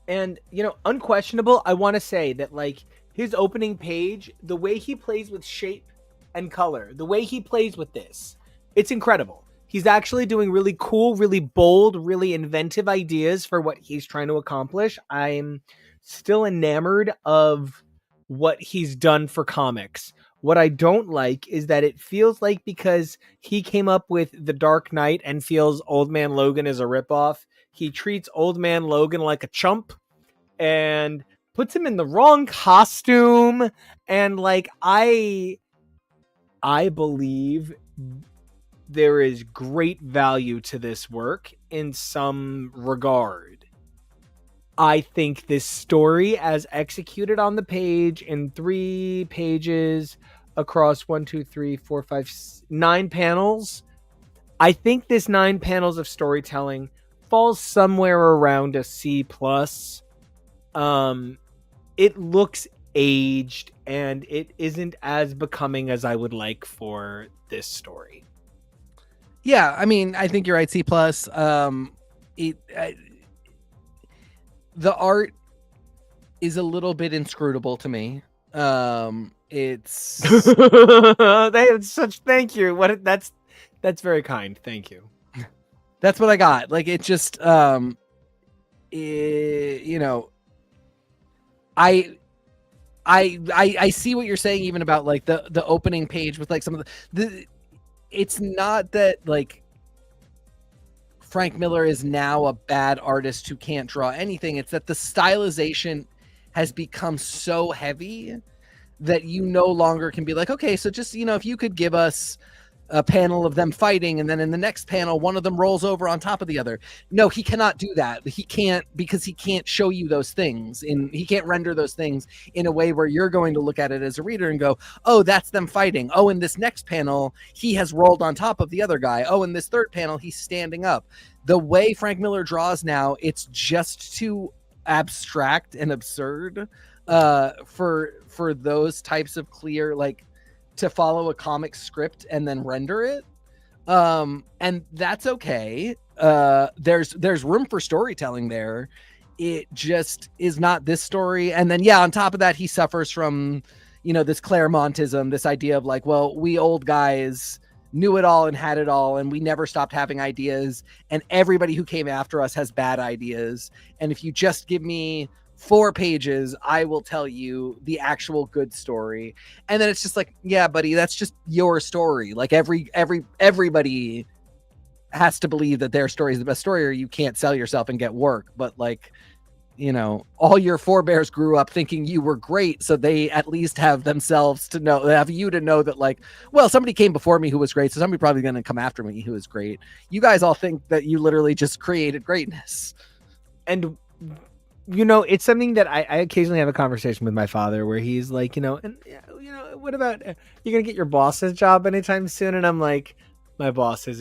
And unquestionable, I want to say that like his opening page, the way he plays with shape and color, the way he plays with this, it's incredible. He's actually doing really cool, really bold, really inventive ideas for what he's trying to accomplish. I'm still enamored of what he's done for comics. What I don't like is that it feels like because he came up with The Dark Knight and feels Old Man Logan is a ripoff, he treats Old Man Logan like a chump and puts him in the wrong costume. And like, I believe there is great value to this work in some regard. I think this story, as executed on the page in 3 pages across 9 panels, I think this 9 panels of storytelling falls somewhere around a C+. It looks aged, and it isn't as becoming as I would like for this story. Yeah, I mean, I think you're right. C+. The art is a little bit inscrutable to me. It's they have such thank you. That's very kind. Thank you. That's what I got. Like, it just I see what you're saying, even about like the opening page with like some of the it's not that like Frank Miller is now a bad artist who can't draw anything. It's that the stylization has become so heavy that you no longer can be like, okay, so just, if you could give us a panel of them fighting, and then in the next panel, one of them rolls over on top of the other. No, he cannot do that. He can't, because he can't show you those things, and he can't render those things in a way where you're going to look at it as a reader and go, oh, that's them fighting. Oh, in this next panel, he has rolled on top of the other guy. Oh, in this third panel, he's standing up. The way Frank Miller draws now, it's just too abstract and absurd for those types of clear, like, to follow a comic script and then render it. And that's okay. There's room for storytelling there. It just is not this story. And then, on top of that, he suffers from, this Claremontism, this idea of like, well, we old guys knew it all and had it all, and we never stopped having ideas. And everybody who came after us has bad ideas. And if you just give me 4 pages, I will tell you the actual good story. And then it's just like, yeah, buddy, that's just your story. Like everybody has to believe that their story is the best story, or you can't sell yourself and get work. But like, you know, all your forebears grew up thinking you were great, so they at least have themselves to know, have you to know that, like, well, somebody came before me who was great, so somebody probably going to come after me who is great. You guys all think that you literally just created greatness. And you know, it's something that I occasionally have a conversation with my father where he's like, you know, and you know, what about you're gonna get your boss's job anytime soon? And I'm like, my boss is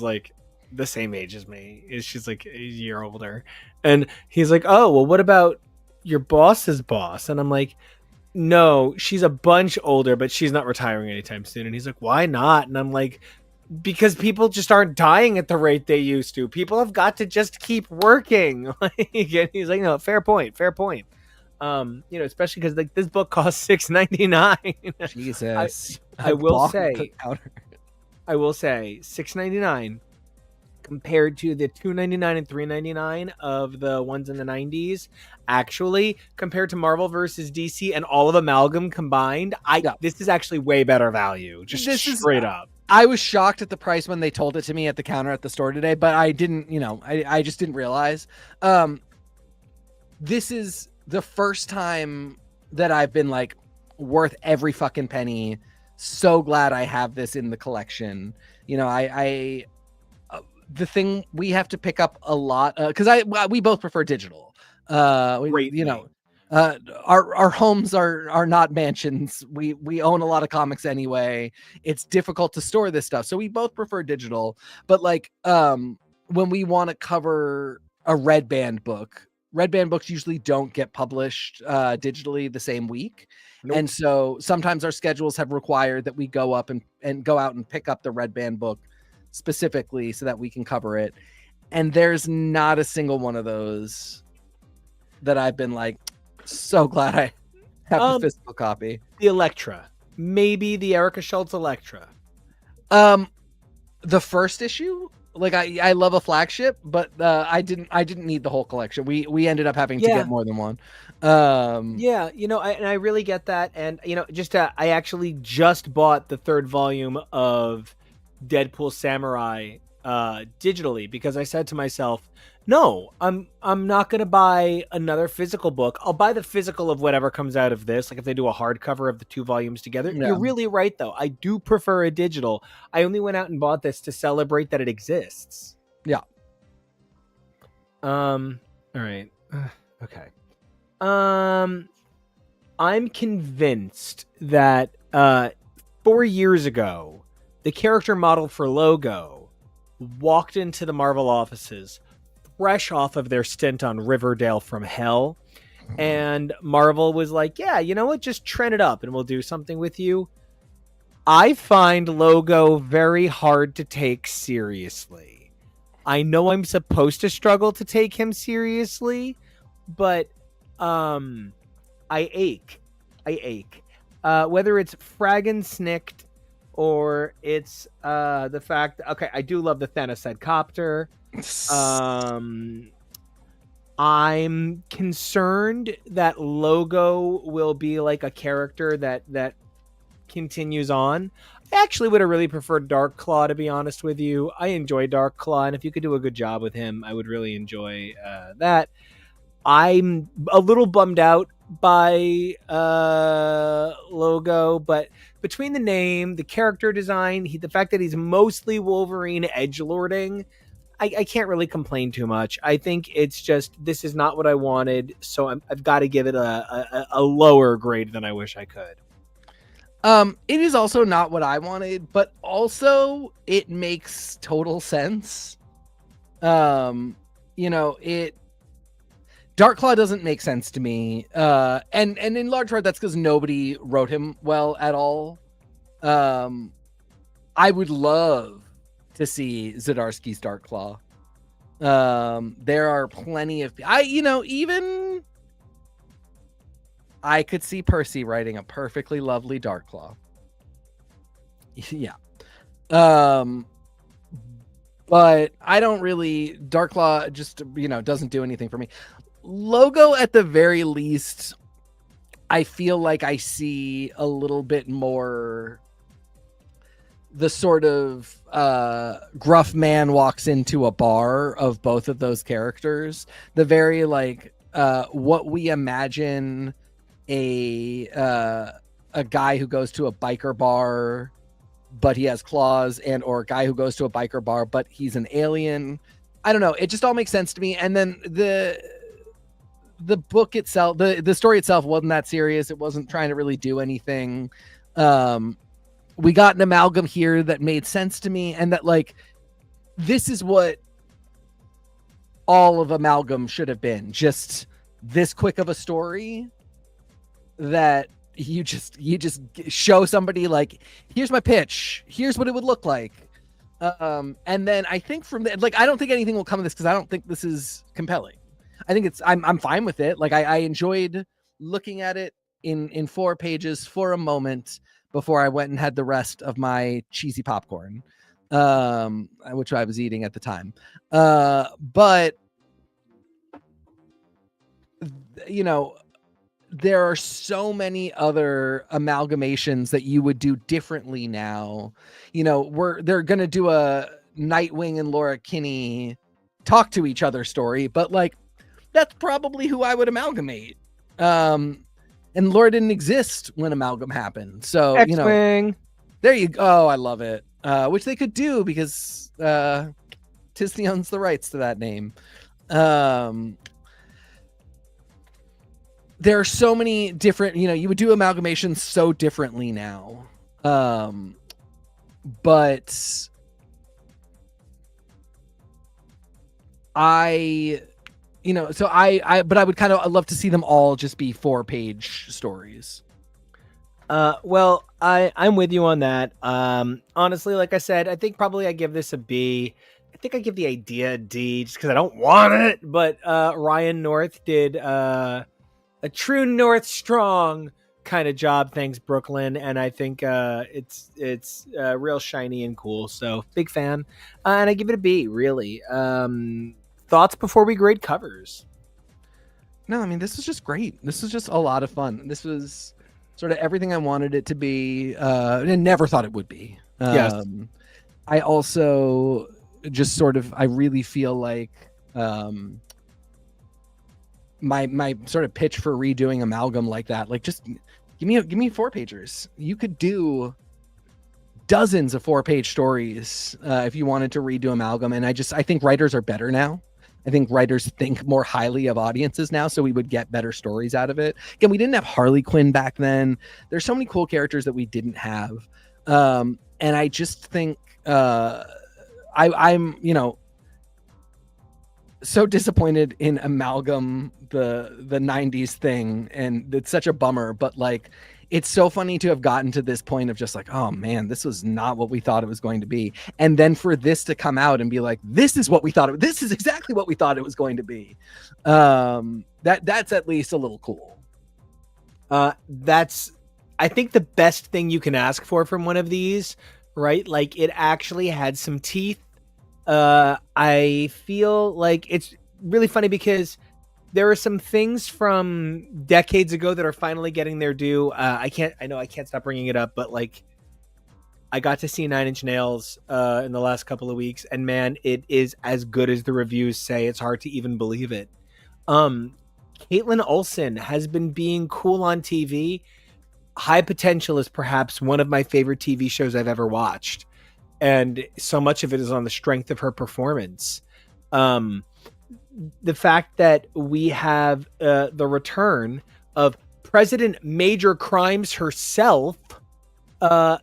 like the same age as me. She's like a year older, and he's like, oh well, what about your boss's boss? And I'm like, no, she's a bunch older, but she's not retiring anytime soon. And he's like, why not? And I'm like, because people just aren't dying at the rate they used to. People have got to just keep working. And he's like, no, fair point. You know, especially because like this book costs $6.99. Jesus, I will say $6.99 compared to the $2.99 and $3.99 of the ones in the 90s. Actually, compared to Marvel versus DC and all of Amalgam combined, this is actually way better value. Just straight up. I was shocked at the price when they told it to me at the counter at the store today, but I didn't, you know, I just didn't realize. This is the first time that I've been like worth every fucking penny. So glad I have this in the collection. You know, the thing we have to pick up a lot, because we both prefer digital. You know, our homes are not mansions. We own a lot of comics anyway. It's difficult to store this stuff, so we both prefer digital. But like, when we want to cover a Red Band book, Red Band books usually don't get published digitally the same week. Nope. And so sometimes our schedules have required that we go up and go out and pick up the Red Band book specifically so that we can cover it. And there's not a single one of those that I've been like, so glad I have the physical copy. The Elektra, maybe the Erica Schultz Elektra. The first issue, like I love a flagship, but I didn't need the whole collection. We ended up having to get more than one. Yeah, you know, I really get that, and you know, I actually just bought the third volume of Deadpool Samurai digitally because I said to myself, no, I'm not gonna buy another physical book. I'll buy the physical of whatever comes out of this, like if they do a hardcover of the two volumes together. Yeah. You're really right though, I do prefer a digital. I only went out and bought this to celebrate that it exists. Yeah. All right. Okay. I'm convinced that 4 years ago the character model for Logo walked into the Marvel offices fresh off of their stint on Riverdale from Hell. And Marvel was like, yeah, you know what? Just trend it up and we'll do something with you. I find Logo very hard to take seriously. I know I'm supposed to struggle to take him seriously, but I ache. Whether it's Fraggin' Snicked or it's the fact that, okay, I do love the Thanoside Copter. I'm concerned that Logo will be like a character that continues on. I actually would have really preferred Dark Claw, to be honest with you. I enjoy Dark Claw, and if you could do a good job with him, I would really enjoy that. I'm a little bummed out by Logo, but between the name, the character design, the fact that he's mostly Wolverine edgelording, I can't really complain too much. I think it's just, this is not what I wanted, so I've got to give it a lower grade than I wish I could. It is also not what I wanted, but also it makes total sense. You know, Darkclaw doesn't make sense to me. And in large part that's because nobody wrote him well at all. I would love to see Zdarsky's Darkclaw. There are plenty of I could see Percy writing a perfectly lovely Darkclaw. Yeah. But I don't really, Darkclaw just, doesn't do anything for me. Logo, at the very least, I feel like I see a little bit more the sort of gruff man walks into a bar of both of those characters. The very like what we imagine a guy who goes to a biker bar but he has claws, and or a guy who goes to a biker bar but he's an alien. I don't know, it just all makes sense to me. And then the book itself, the story itself wasn't that serious. It wasn't trying to really do anything. We got an amalgam here that made sense to me, and that like this is what all of amalgam should have been, just this quick of a story that you just show somebody like, here's my pitch, here's what it would look like, and then I think from the, like, I don't think anything will come of this because I don't think this is compelling. I think it's I'm fine with it. Like I enjoyed looking at it in 4 pages for a moment before I went and had the rest of my cheesy popcorn, which I was eating at the time. But you know, there are so many other amalgamations that you would do differently now. You know, they're going to do a Nightwing and Laura Kinney talk to each other story, but like, that's probably who I would amalgamate. And Laura didn't exist when amalgam happened. So, X-Wing. You know, there you go. Oh, I love it. Which they could do because Disney owns the rights to that name. There are so many different, you know, you would do amalgamations so differently now. But you know, so but I would kind of love to see them all just be 4-page stories. Well, I'm with you on that. Honestly, like I said, I think probably I give this a B. I think I give the idea a D just because I don't want it. But Ryan North did a true North strong kind of job. Thanks, Brooklyn, and I think it's real shiny and cool. So big fan, and I give it a B. Really. Thoughts before we grade covers? No, I mean, this was just great. This was just a lot of fun. This was sort of everything I wanted it to be, and never thought it would be. Yes. I also just sort of, I really feel like my sort of pitch for redoing amalgam like that, like just give me 4-pagers. You could do dozens of 4-page stories if you wanted to redo amalgam. And I think writers are better now. I think writers think more highly of audiences now, so we would get better stories out of it. Again, we didn't have Harley Quinn back then. There's so many cool characters that we didn't have. And I just think I'm, you know, so disappointed in amalgam, the 90s thing, and it's such a bummer, but like, it's so funny to have gotten to this point of just like, oh man, this was not what we thought it was going to be. And then for this to come out and be like, this is what we thought this is exactly what we thought it was going to be. That's at least a little cool. That's, I think, the best thing you can ask for from one of these, right? Like, it actually had some teeth. I feel like it's really funny because there are some things from decades ago that are finally getting their due. I know I can't stop bringing it up, but like, I got to see 9 Inch Nails in the last couple of weeks, and man, it is as good as the reviews say. It's hard to even believe it. Caitlin Olsen has been being cool on TV. High Potential is perhaps one of my favorite TV shows I've ever watched, and so much of it is on the strength of her performance. The fact that we have the return of President Major Crimes herself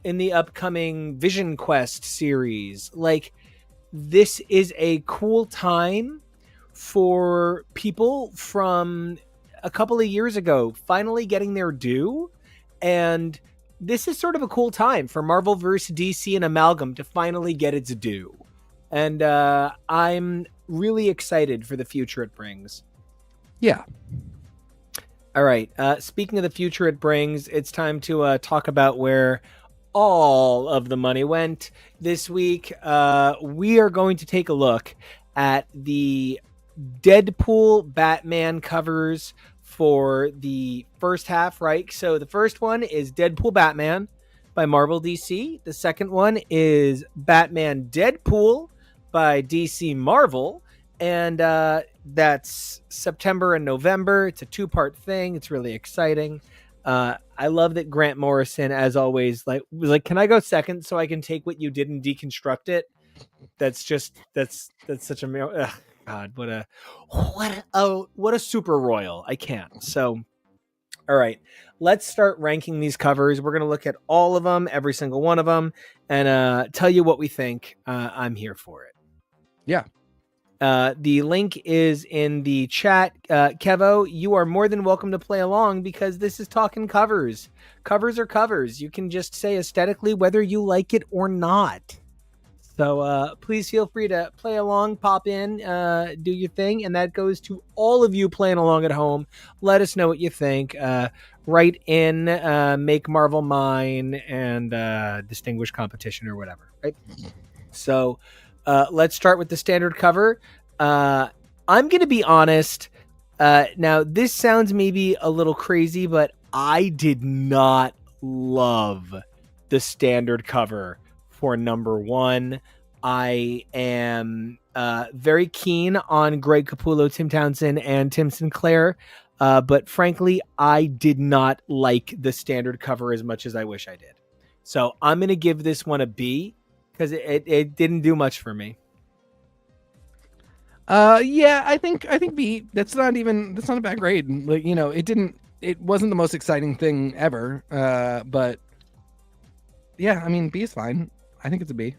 in the upcoming Vision Quest series. Like, this is a cool time for people from a couple of years ago finally getting their due. And this is sort of a cool time for Marvel vs. DC and Amalgam to finally get its due. And I'm really excited for the future it brings. Yeah. All right. Speaking of the future it brings, it's time to talk about where all of the money went this week. We are going to take a look at the Deadpool Batman covers for the first half, right? So the first one is Deadpool Batman by Marvel DC. The second one is Batman Deadpool by DC Marvel. And that's September and November. It's a 2-part thing. It's really exciting. I love that Grant Morrison, as always, was like, "Can I go second so I can take what you did and deconstruct it?" That's such a God. What a super royal. I can't. So, all right, let's start ranking these covers. We're gonna look at all of them, every single one of them, and tell you what we think. I'm here for it. Yeah. The link is in the chat. Kevo, you are more than welcome to play along because this is talking covers. Covers are covers. You can just say aesthetically whether you like it or not. So please feel free to play along, pop in, do your thing. And that goes to all of you playing along at home. Let us know what you think. Write in, make Marvel mine, and distinguish competition or whatever. Right? So let's start with the standard cover. I'm going to be honest. Now, this sounds maybe a little crazy, but I did not love the standard cover for number 1. I am very keen on Greg Capullo, Tim Townsend, and Tim Sinclair. But frankly, I did not like the standard cover as much as I wish I did. So I'm going to give this one a B because it didn't do much for me. Yeah, I think B. That's not a bad grade. Like, it wasn't the most exciting thing ever. But yeah, I mean, B is fine. I think it's a B.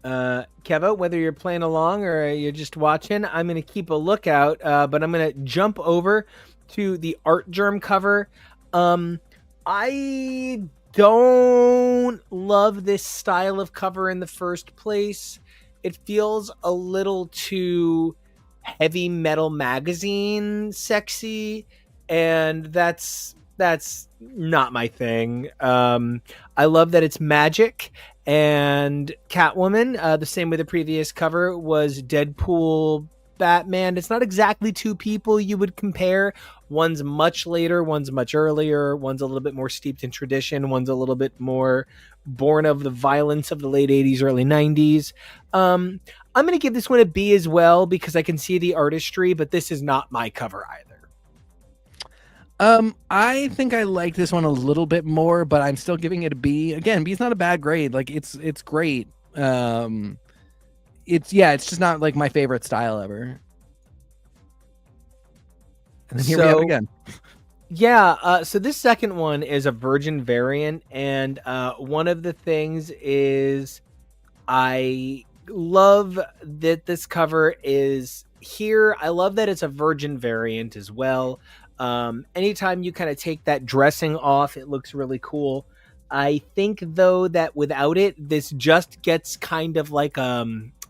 Kevo, whether you're playing along or you're just watching, I'm going to keep a lookout, but I'm going to jump over to the Art Germ cover. I don't love this style of cover in the first place. It feels a little too heavy metal magazine sexy, and that's not my thing. I love that it's magic and Catwoman. The same way the previous cover was Deadpool, Batman. It's not exactly two people you would compare. One's much later, one's much earlier, one's a little bit more steeped in tradition, one's a little bit more born of the violence of the late 80s, early 90s. I'm going to give this one a B as well because I can see the artistry, but this is not my cover either. I think I like this one a little bit more, but I'm still giving it a B. Again, B is not a bad grade. Like it's great. It's just not like my favorite style ever. And then here we have it again. Yeah, so this second one is a Virgin variant, and one of the things is I love that this cover is here. I love that it's a Virgin variant as well. Anytime you kind of take that dressing off, it looks really cool. I think, though, that without it, this just gets kind of like a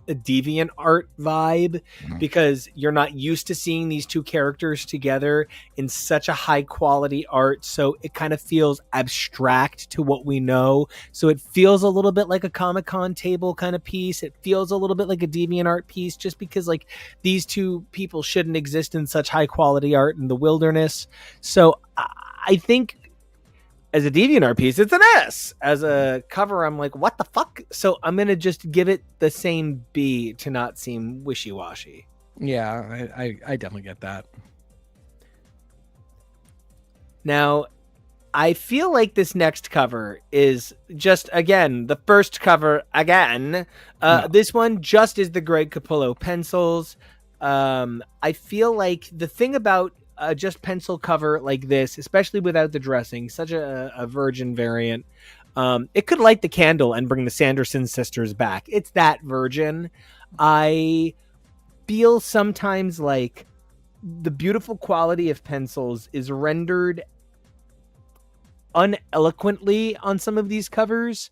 deviant art vibe because you're not used to seeing these two characters together in such a high quality art. So it kind of feels abstract to what we know. So it feels a little bit like a Comic-Con table kind of piece. It feels a little bit like a deviant art piece just because like these two people shouldn't exist in such high quality art in the wilderness. So I think as a DeviantArt piece, it's an S. As a cover, I'm like, what the fuck? So I'm going to just give it the same B to not seem wishy-washy. Yeah, I definitely get that. Now, I feel like this next cover is just, again, the first cover again. No. This one just is the Greg Capullo pencils. I feel like the thing about just pencil cover like this, especially without the dressing, such a Virgin variant, it could light the candle and bring the Sanderson sisters back. It's that Virgin. I feel sometimes like the beautiful quality of pencils is rendered uneloquently on some of these covers.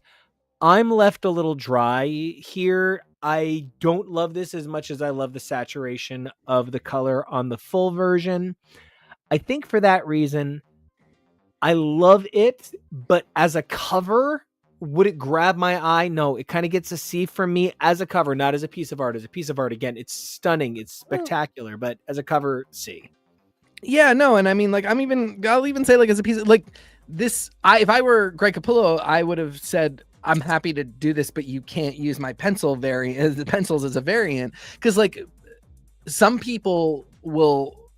I'm left a little dry here. I don't love this as much as I love the saturation of the color on the full version. I think for that reason, I love it, but as a cover, would it grab my eye? No, it kind of gets a C from me as a cover, not as a piece of art. As a piece of art, again, it's stunning, it's spectacular, but as a cover, C. Yeah, no, and I mean, like, I'll even say, like, as a piece of, like, if I were Greg Capullo, I would have said, I'm happy to do this, but you can't use my pencil variant, the pencils as a variant. Because like some people will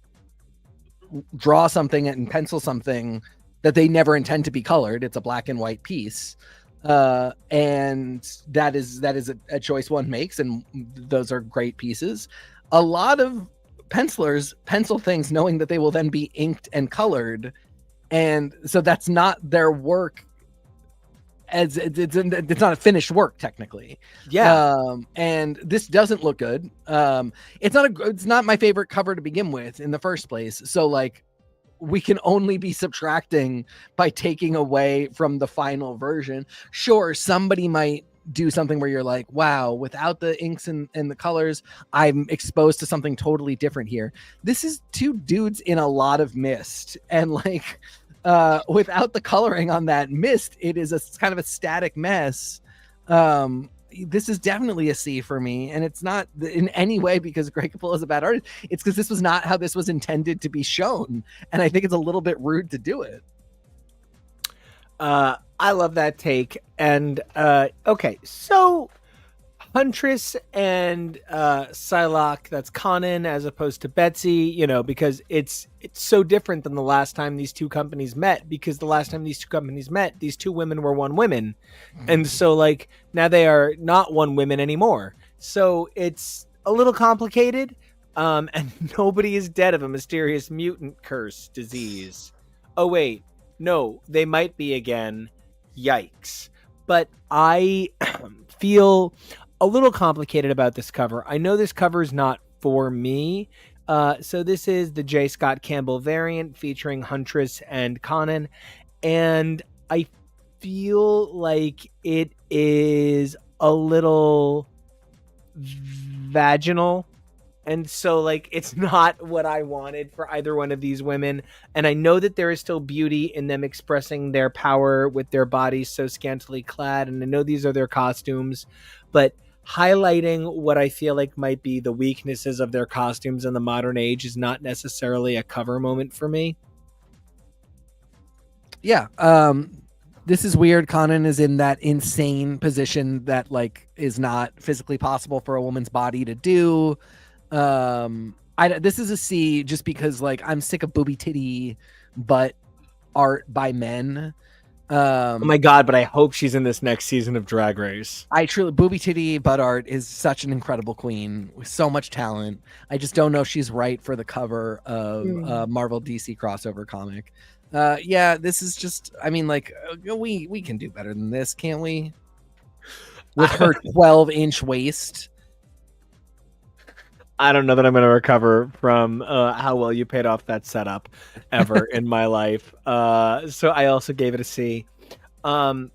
draw something and pencil something that they never intend to be colored. It's a black and white piece. And that is a choice one makes, and those are great pieces. A lot of pencilers pencil things knowing that they will then be inked and colored, and so that's not their work, as it's not a finished work technically. And this doesn't look good. It's not my favorite cover to begin with in the first place, so like we can only be subtracting by taking away from the final version. Sure, somebody might do something where you're like, wow, without the inks and the colors, I'm exposed to something totally different here. This is two dudes in a lot of mist, and like without the coloring on that mist, it is a kind of a static mess. This is definitely a C for me, and it's not in any way because Greg Capullo is a bad artist. It's because this was not how this was intended to be shown, and I think it's a little bit rude to do it. I love that take. And okay, so Huntress and Psylocke, that's Conan as opposed to Betsy, you know, because it's so different than the last time these two companies met, because the last time these two companies met, these two women were one women. And so like now they are not one women anymore. So it's a little complicated. And nobody is dead of a mysterious mutant curse disease. Oh wait, no, they might be again. Yikes. But I feel a little complicated about this cover. I know this cover is not for me. So this is the J. Scott Campbell variant featuring Huntress and Conan. And I feel like it is a little vaginal. And so like it's not what I wanted for either one of these women. And I know that there is still beauty in them expressing their power with their bodies so scantily clad. And I know these are their costumes, but highlighting what I feel like might be the weaknesses of their costumes in the modern age is not necessarily a cover moment for me. Yeah. This is weird. Conan is in that insane position that like is not physically possible for a woman's body to do. This is a C just because like I'm sick of booby titty butt art by men. Oh my god, but I hope she's in this next season of Drag Race. I truly, booby titty butt art is such an incredible queen with so much talent. I just don't know if she's right for the cover of Marvel DC crossover comic. Yeah, this is just, I mean, like we can do better than this, can't we? With her 12-inch waist. I don't know that I'm going to recover from how well you paid off that setup ever in my life. So I also gave it a C. I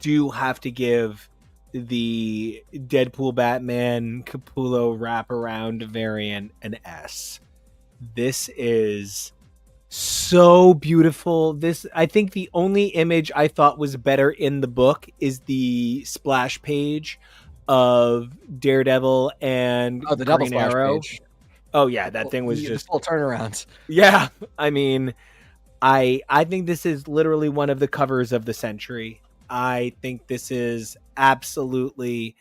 do have to give the Deadpool Batman Capullo wraparound variant an S. This is so beautiful. I think the only image I thought was better in the book is the splash page of Daredevil and the double Green splash Arrow. page. Oh yeah, that thing was just full turnaround. Yeah, I mean, I think this is literally one of the covers of the century. I think this is absolutely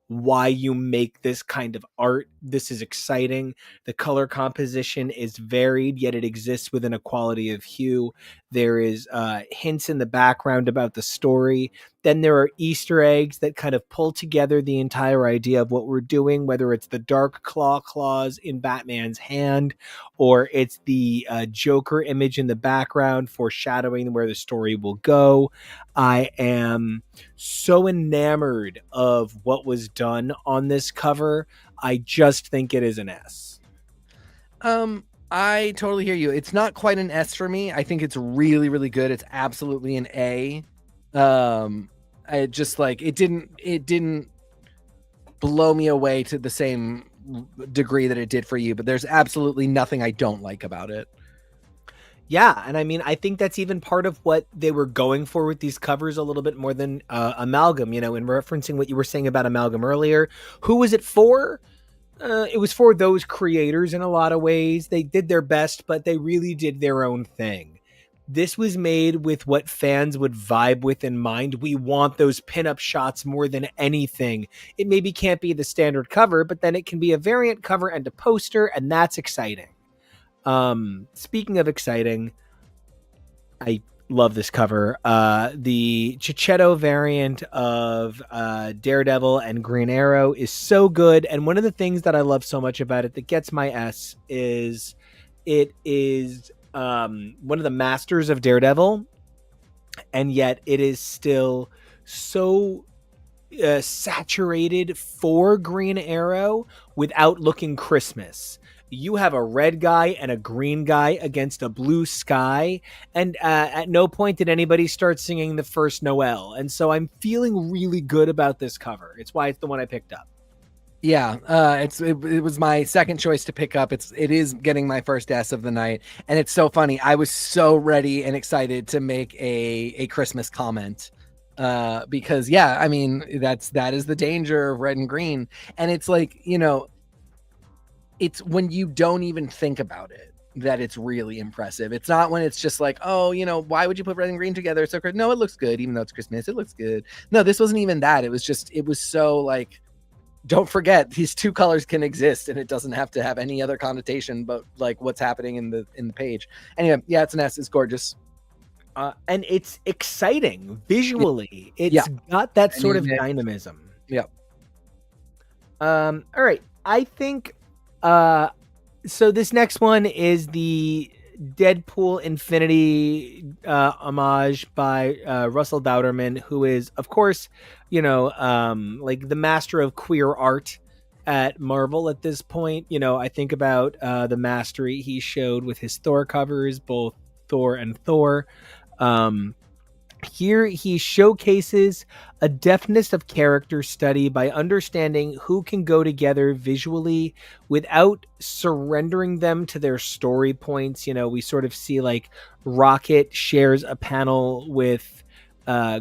why you make this kind of art. This is exciting. The color composition is varied, yet it exists within a quality of hue. There is hints in the background about the story. Then there are Easter eggs that kind of pull together the entire idea of what we're doing, whether it's the dark claws in Batman's hand, or it's the Joker image in the background foreshadowing where the story will go. I am so enamored of what was done on this cover. I just think it is an S. I totally hear you. It's not quite an S for me. I think it's really, really good. It's absolutely an A. I just like it didn't blow me away to the same degree that it did for you, but there's absolutely nothing I don't like about it. Yeah, and I mean, I think that's even part of what they were going for with these covers a little bit more than Amalgam, you know, in referencing what you were saying about Amalgam earlier. Who was it for? It was for those creators in a lot of ways. They did their best, but they really did their own thing. this was made with what fans would vibe with in mind. We want those pinup shots more than anything. It maybe can't be the standard cover, but then it can be a variant cover and a poster, and that's exciting. Speaking of exciting, I love this cover. The Chichetto variant of Daredevil and Green Arrow is so good, and one of the things that I love so much about it that gets my S is it is one of the masters of Daredevil, and yet it is still so saturated for Green Arrow without looking Christmas. You have a red guy and a green guy against a blue sky, and at no point did anybody start singing the first Noel. And so I'm feeling really good about this cover. It's why it's the one I picked up. Yeah, it was my second choice to pick up. It is getting my first S of the night, and it's so funny. I was so ready and excited to make a Christmas comment. Because yeah, I mean that is the danger of red and green, and it's like, you know, it's when you don't even think about it that it's really impressive. It's not when it's just like, oh, you know, why would you put red and green together? It's so great. No, it looks good, even though it's Christmas. It looks good. No, this wasn't even that. It was so like, don't forget these two colors can exist, and it doesn't have to have any other connotation but like what's happening in the page. Anyway, yeah, it's an S. It's gorgeous. And it's exciting visually. It's got that sort of dynamism. Yeah. All right. I think so this next one is the Deadpool Infinity homage by Russell Dauterman, who is, of course, you know, like the master of queer art at Marvel at this point. You know, I think about the mastery he showed with his Thor covers, both Thor and Thor. Here he showcases a deftness of character study by understanding who can go together visually without surrendering them to their story points. You know, we sort of see like Rocket shares a panel with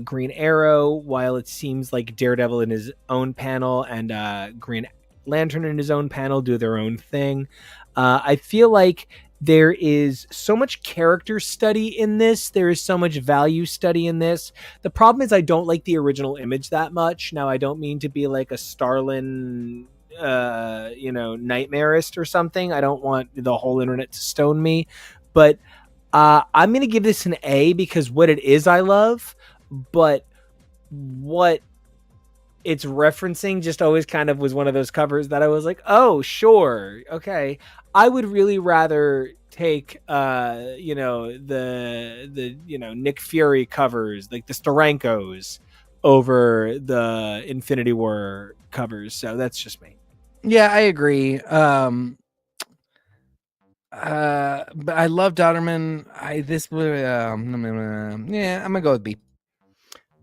Green Arrow, while it seems like Daredevil in his own panel and Green Lantern in his own panel do their own thing. I feel like there is so much character study in this. There is so much value study in this. The problem is I don't like the original image that much. Now, I don't mean to be like a Starlin, you know, nightmarist or something. I don't want the whole internet to stone me. But I'm going to give this an A because what it is I love, but what it's referencing just always kind of was one of those covers that I was like, oh, sure. Okay. I would really rather take, you know, the, you know, Nick Fury covers, like the Starankos over the Infinity War covers. So that's just me. Yeah, I agree. But I love Dauterman. Yeah, I'm gonna go with B.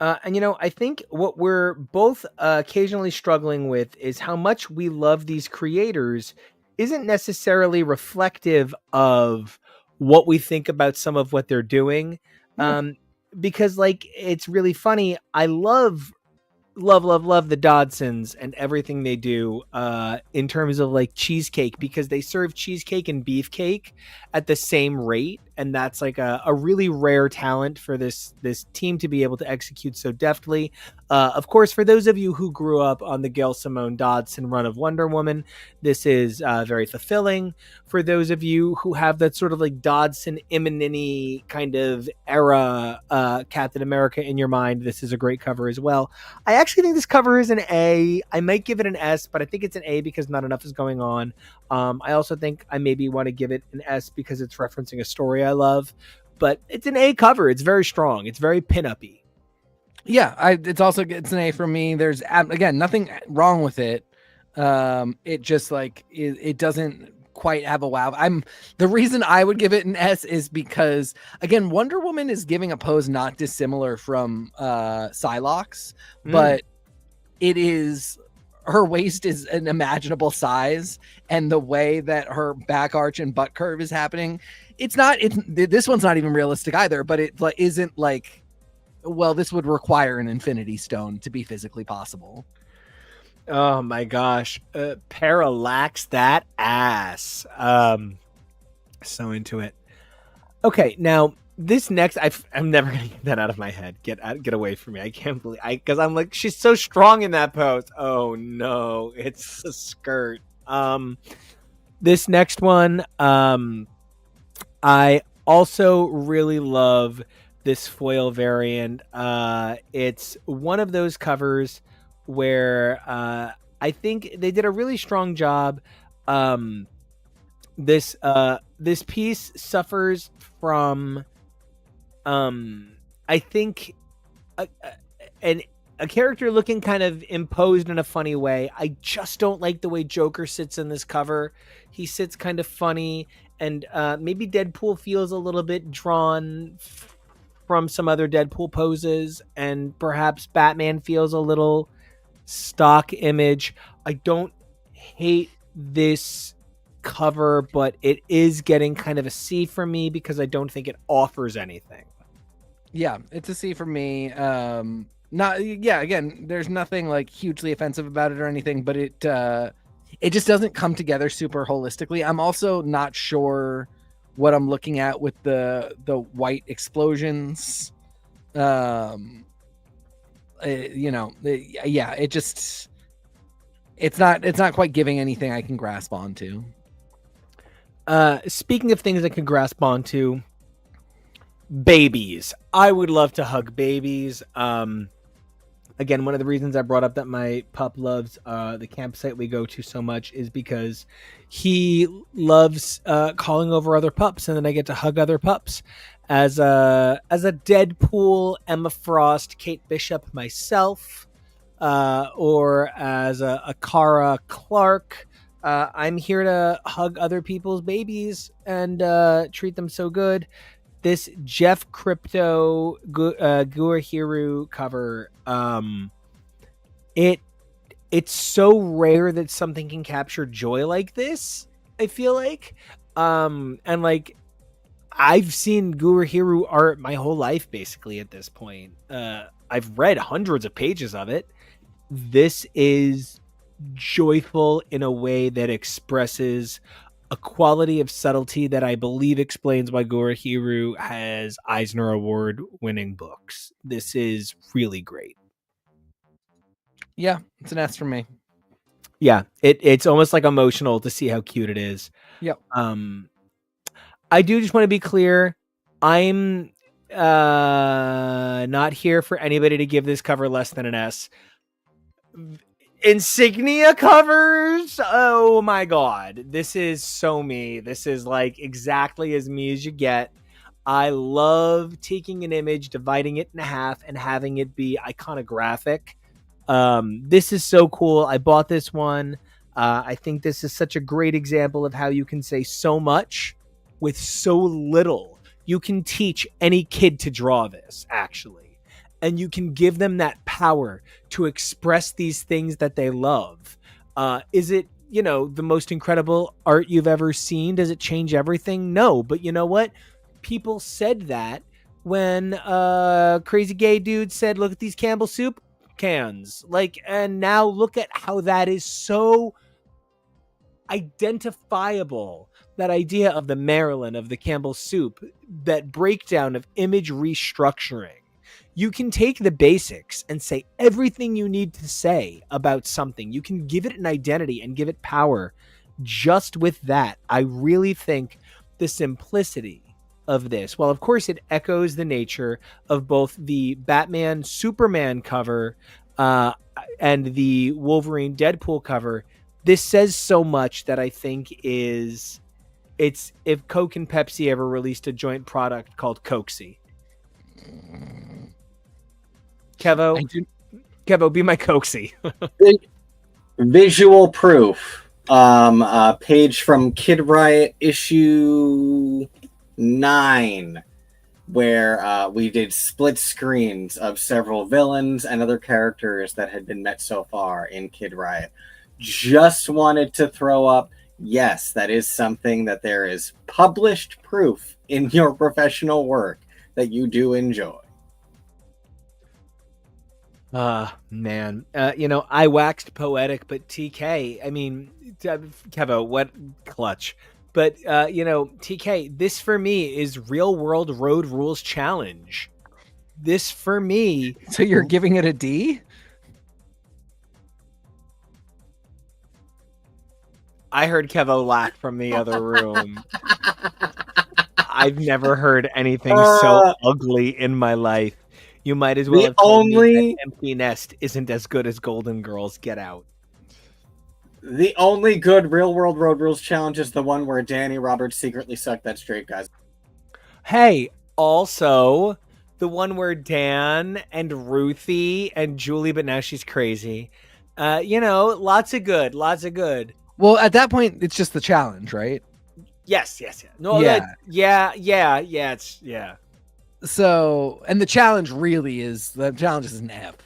And, you know, I think what we're both occasionally struggling with is how much we love these creators isn't necessarily reflective of what we think about some of what they're doing. Because, like, it's really funny. I love the Dodsons and everything they do in terms of like cheesecake, because they serve cheesecake and beefcake at the same rate, and that's like a really rare talent for this team to be able to execute so deftly. Of course, for those of you who grew up on the Gail Simone Dodson run of Wonder Woman, this is very fulfilling. For those of you who have that sort of like Dodson Imanini kind of era Captain America in your mind, this is a great cover as well. I actually think this cover is an A. I might give it an S, but I think it's an A because not enough is going on. I also think I maybe want to give it an S because it's referencing a story I love, but it's an A cover. It's very strong. It's very pin-uppy. Yeah, it's an A for me. There's again nothing wrong with it. It just like it doesn't quite have a wow. The reason I would give it an S is because again, Wonder Woman is giving a pose not dissimilar from Psylocke's, but it is, her waist is an imaginable size, and the way that her back arch and butt curve is happening, this one's not even realistic either, but it like isn't like, well, this would require an Infinity Stone to be physically possible. Oh my gosh. Parallax that ass. So into it. Okay, now This next, I'm never gonna get that out of my head. Get away from me! I can't believe because I'm like, she's so strong in that pose. Oh no, it's a skirt. This next one, I also really love this foil variant. It's one of those covers where I think they did a really strong job. This piece suffers from I think a, an a character looking kind of imposed in a funny way. I just don't like the way Joker sits in this cover. He sits kind of funny, and maybe Deadpool feels a little bit drawn from some other Deadpool poses, and perhaps Batman feels a little stock image. I don't hate this cover, but it is getting kind of a C for me because I don't think it offers anything. Yeah, it's a C for me. Not yeah. Again, there's nothing like hugely offensive about it or anything, but it just doesn't come together super holistically. I'm also not sure what I'm looking at with the white explosions. Yeah, it just it's not quite giving anything I can grasp onto. Speaking of things I can grasp onto, babies. I would love to hug babies. Again, one of the reasons I brought up that my pup loves the campsite we go to so much is because he loves calling over other pups, and then I get to hug other pups. As a Deadpool, Emma Frost, Kate Bishop, myself, or as a Kara Clark, I'm here to hug other people's babies and treat them so good. This Jeff Krypto Gurihiru cover, it's so rare that something can capture joy like this. I feel like, and like I've seen Gurihiru art my whole life basically at this point. I've read hundreds of pages of it. This is joyful in a way that expresses a quality of subtlety that I believe explains why Gurihiru has Eisner Award winning books. This is really great. Yeah, it's an S for me. Yeah, it's almost like emotional to see how cute it is. Yep. I do just want to be clear. I'm not here for anybody to give this cover less than an S. Insignia covers, oh my god, this is so me. This is like exactly as me as you get. I love taking an image, dividing it in half, and having it be iconographic. This is so cool. I bought this one. I think this is such a great example of how you can say so much with so little. You can teach any kid to draw this, actually. And you can give them that power to express these things that they love. Is it, the most incredible art you've ever seen? Does it change everything? No. But you know what? People said that when crazy gay dude said, look at these Campbell soup cans. And now look at how that is so identifiable. That idea of the Maryland, of the Campbell soup, that breakdown of image restructuring. You can take the basics and say everything you need to say about something. You can give it an identity and give it power just with that. I really think the simplicity of this, well, of course, it echoes the nature of both the Batman Superman cover and the Wolverine Deadpool cover. This says so much that I think it's if Coke and Pepsi ever released a joint product called Cokesy. Kevo, be my Cokesy. Visual proof. Page from Kid Riot issue 9, where we did split screens of several villains and other characters that had been met so far in Kid Riot. Just wanted to throw up, yes, that is something that there is published proof in your professional work that you do enjoy. Man. I waxed poetic, but TK, I mean, Kevo, what clutch. But TK, this for me is real world road rules challenge. This for me. So you're giving it a D? I heard KEVO laugh from the other room. I've never heard anything so ugly in my life. You might as well have told me that Empty Nest isn't as good as Golden Girls. Get out. The only good real world road rules challenge is the one where Danny Roberts secretly sucked that straight guy's. Hey, also the one where Dan and Ruthie and Julie, but now she's crazy. Lots of good. Well, at that point, it's just the challenge, right? Yes. No, yeah. So, and the challenge is an F.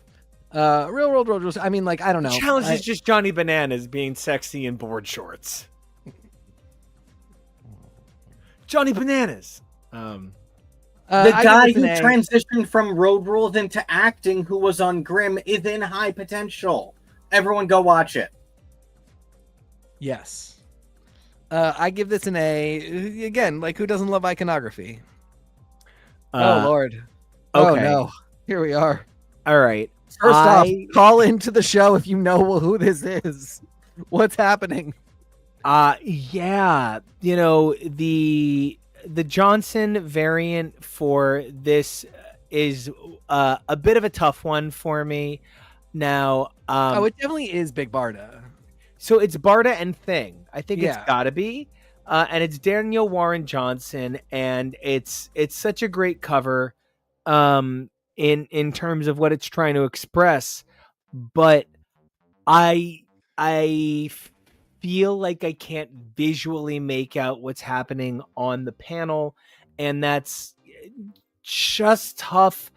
Real world road rules. I mean, like, I don't know. The challenge is just Johnny Bananas being sexy in board shorts. Johnny Bananas. The guy who transitioned from road rules into acting, who was on Grimm, is in High Potential. Everyone go watch it. Yes. I give this an A. Again, like, who doesn't love iconography? Oh, Lord. Okay. Oh, no. Here we are. All right. First off, call into the show if you know who this is. What's happening? Yeah. The Johnson variant for this is a bit of a tough one for me. Now, it definitely is Big Barda. So it's Barda and Thing. I think it's gotta be. And it's Daniel Warren Johnson, and it's such a great cover in terms of what it's trying to express. But I feel like I can't visually make out what's happening on the panel, and that's just tough.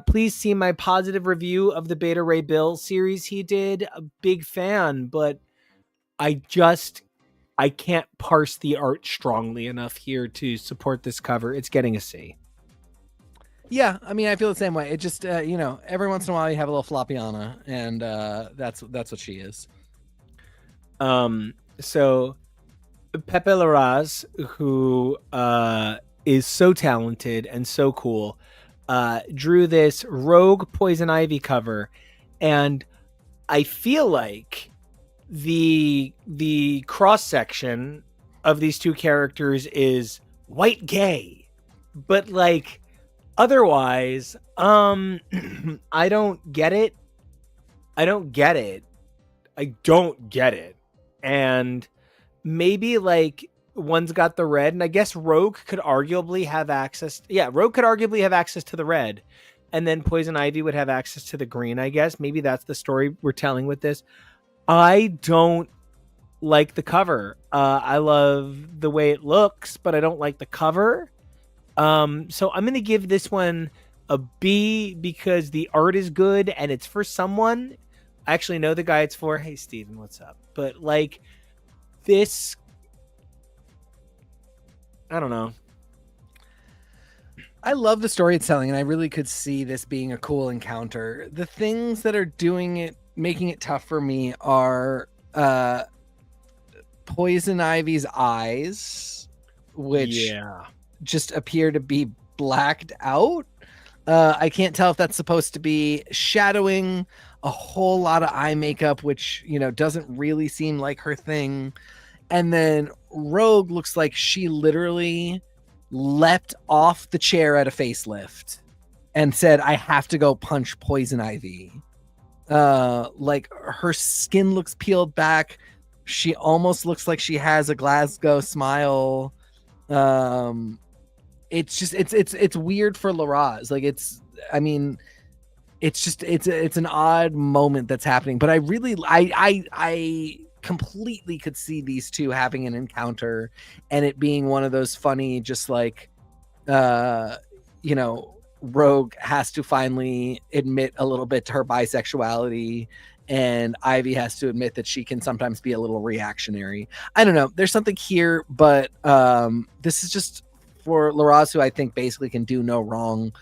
Please see my positive review of the Beta Ray Bill series he did. A big fan, but I can't parse the art strongly enough here to support this cover. It's getting a C. Yeah, I mean, I feel the same way. It just, every once in a while you have a little Floppiana, and that's what she is. So Pepe Larraz, who is so talented and so cool, drew this Rogue Poison Ivy cover, and I feel like the cross section of these two characters is white gay, but like otherwise, I don't get it. And maybe like one's got the red, and I guess Rogue could arguably have access. Yeah, Rogue could arguably have access to the red, and then Poison Ivy would have access to the green. I guess maybe that's the story we're telling with this. I don't like the cover. I love the way it looks, but I don't like the cover. So I'm going to give this one a B because the art is good and it's for someone. I actually know the guy it's for. Hey, Steven, what's up? But like this, I don't know. I love the story it's telling, and I really could see this being a cool encounter. The things that are making it tough for me are Poison Ivy's eyes, which just appear to be blacked out. I can't tell if that's supposed to be shadowing a whole lot of eye makeup, which, doesn't really seem like her thing. And then Rogue looks like she literally leapt off the chair at a facelift and said, I have to go punch Poison Ivy. Like her skin looks peeled back. She almost looks like she has a Glasgow smile. It's weird for Larraz. Like it's an odd moment that's happening, but I completely could see these two having an encounter and it being one of those funny, just like, Rogue has to finally admit a little bit to her bisexuality, and Ivy has to admit that she can sometimes be a little reactionary. I don't know. There's something here, but this is just for Larraz, who I think basically can do no wrong.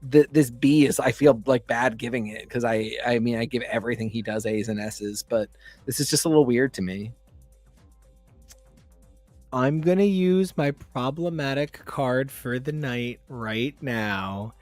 This B is, I feel like bad giving it because I mean I give everything he does A's and S's, but this is just a little weird to me. I'm going to use my problematic card for the night right now.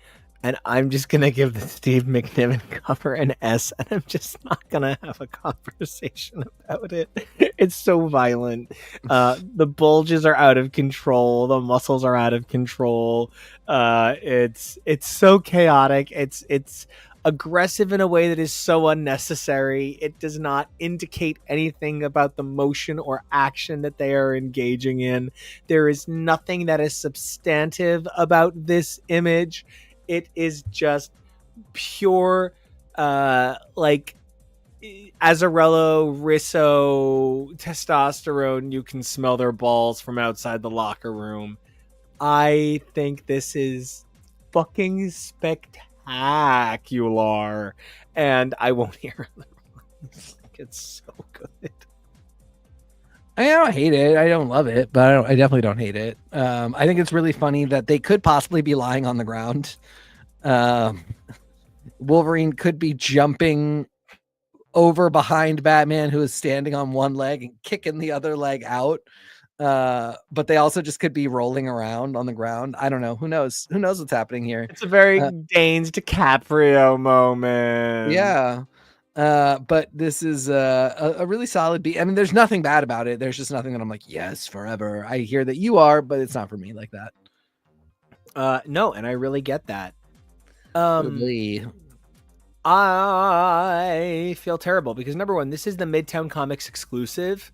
And I'm just going to give the Steve McNiven cover an S, and I'm just not going to have a conversation about it. It's so violent. The bulges are out of control. The muscles are out of control. It's so chaotic. It's aggressive in a way that is so unnecessary. It does not indicate anything about the motion or action that they are engaging in. There is nothing that is substantive about this image. It is just pure, like Azzarello, Risso, testosterone. You can smell their balls from outside the locker room. I think this is fucking spectacular, and I won't hear it. It's so good. I don't hate it. I don't love it, but I definitely don't hate it. I think it's really funny that they could possibly be lying on the ground. Wolverine could be jumping over behind Batman, who is standing on one leg and kicking the other leg out. But they also just could be rolling around on the ground. I don't know. Who knows? Who knows what's happening here? It's a very Danes DiCaprio moment. Yeah. But this is a really solid beat. I mean, there's nothing bad about it. There's just nothing that I'm like, yes, forever. I hear that you are, but it's not for me like that. No, and I really get that. Totally. I feel terrible because number one, this is the Midtown Comics exclusive.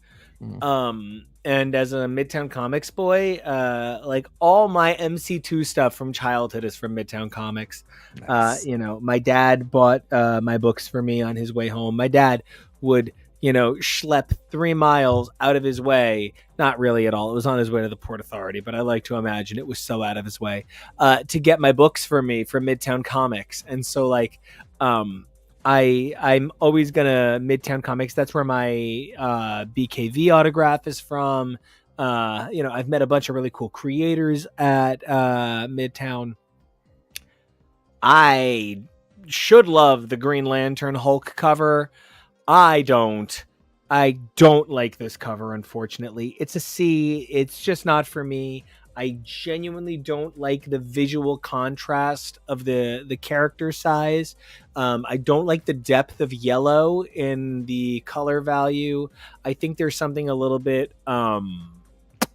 And as a Midtown Comics boy, like all my MC2 stuff from childhood is from Midtown Comics. Nice. My dad bought my books for me on his way home. My dad would, schlep 3 miles out of his way. Not really at all. It was on his way to the Port Authority, but I like to imagine it was so out of his way to get my books for me from Midtown Comics. And so I'm always gonna Midtown Comics. That's where my BKV autograph is from. I've met a bunch of really cool creators at Midtown. I should love the Green Lantern Hulk cover. I don't like this cover, unfortunately. It's a C. It's just not for me. I genuinely don't like the visual contrast of the character size. I don't like the depth of yellow in the color value. I think there's something a little bit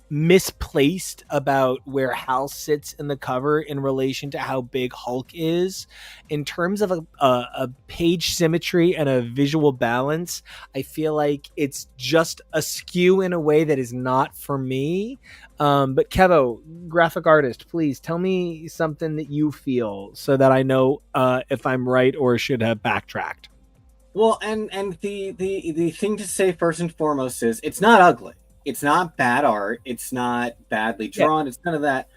misplaced about where Hal sits in the cover in relation to how big Hulk is. In terms of a page symmetry and a visual balance, I feel like it's just askew in a way that is not for me. But Kevo, graphic artist, please tell me something that you feel so that I know if I'm right or should have backtracked. Well, and the thing to say first and foremost is it's not ugly. It's not bad art. It's not badly drawn. Yeah. It's none of that.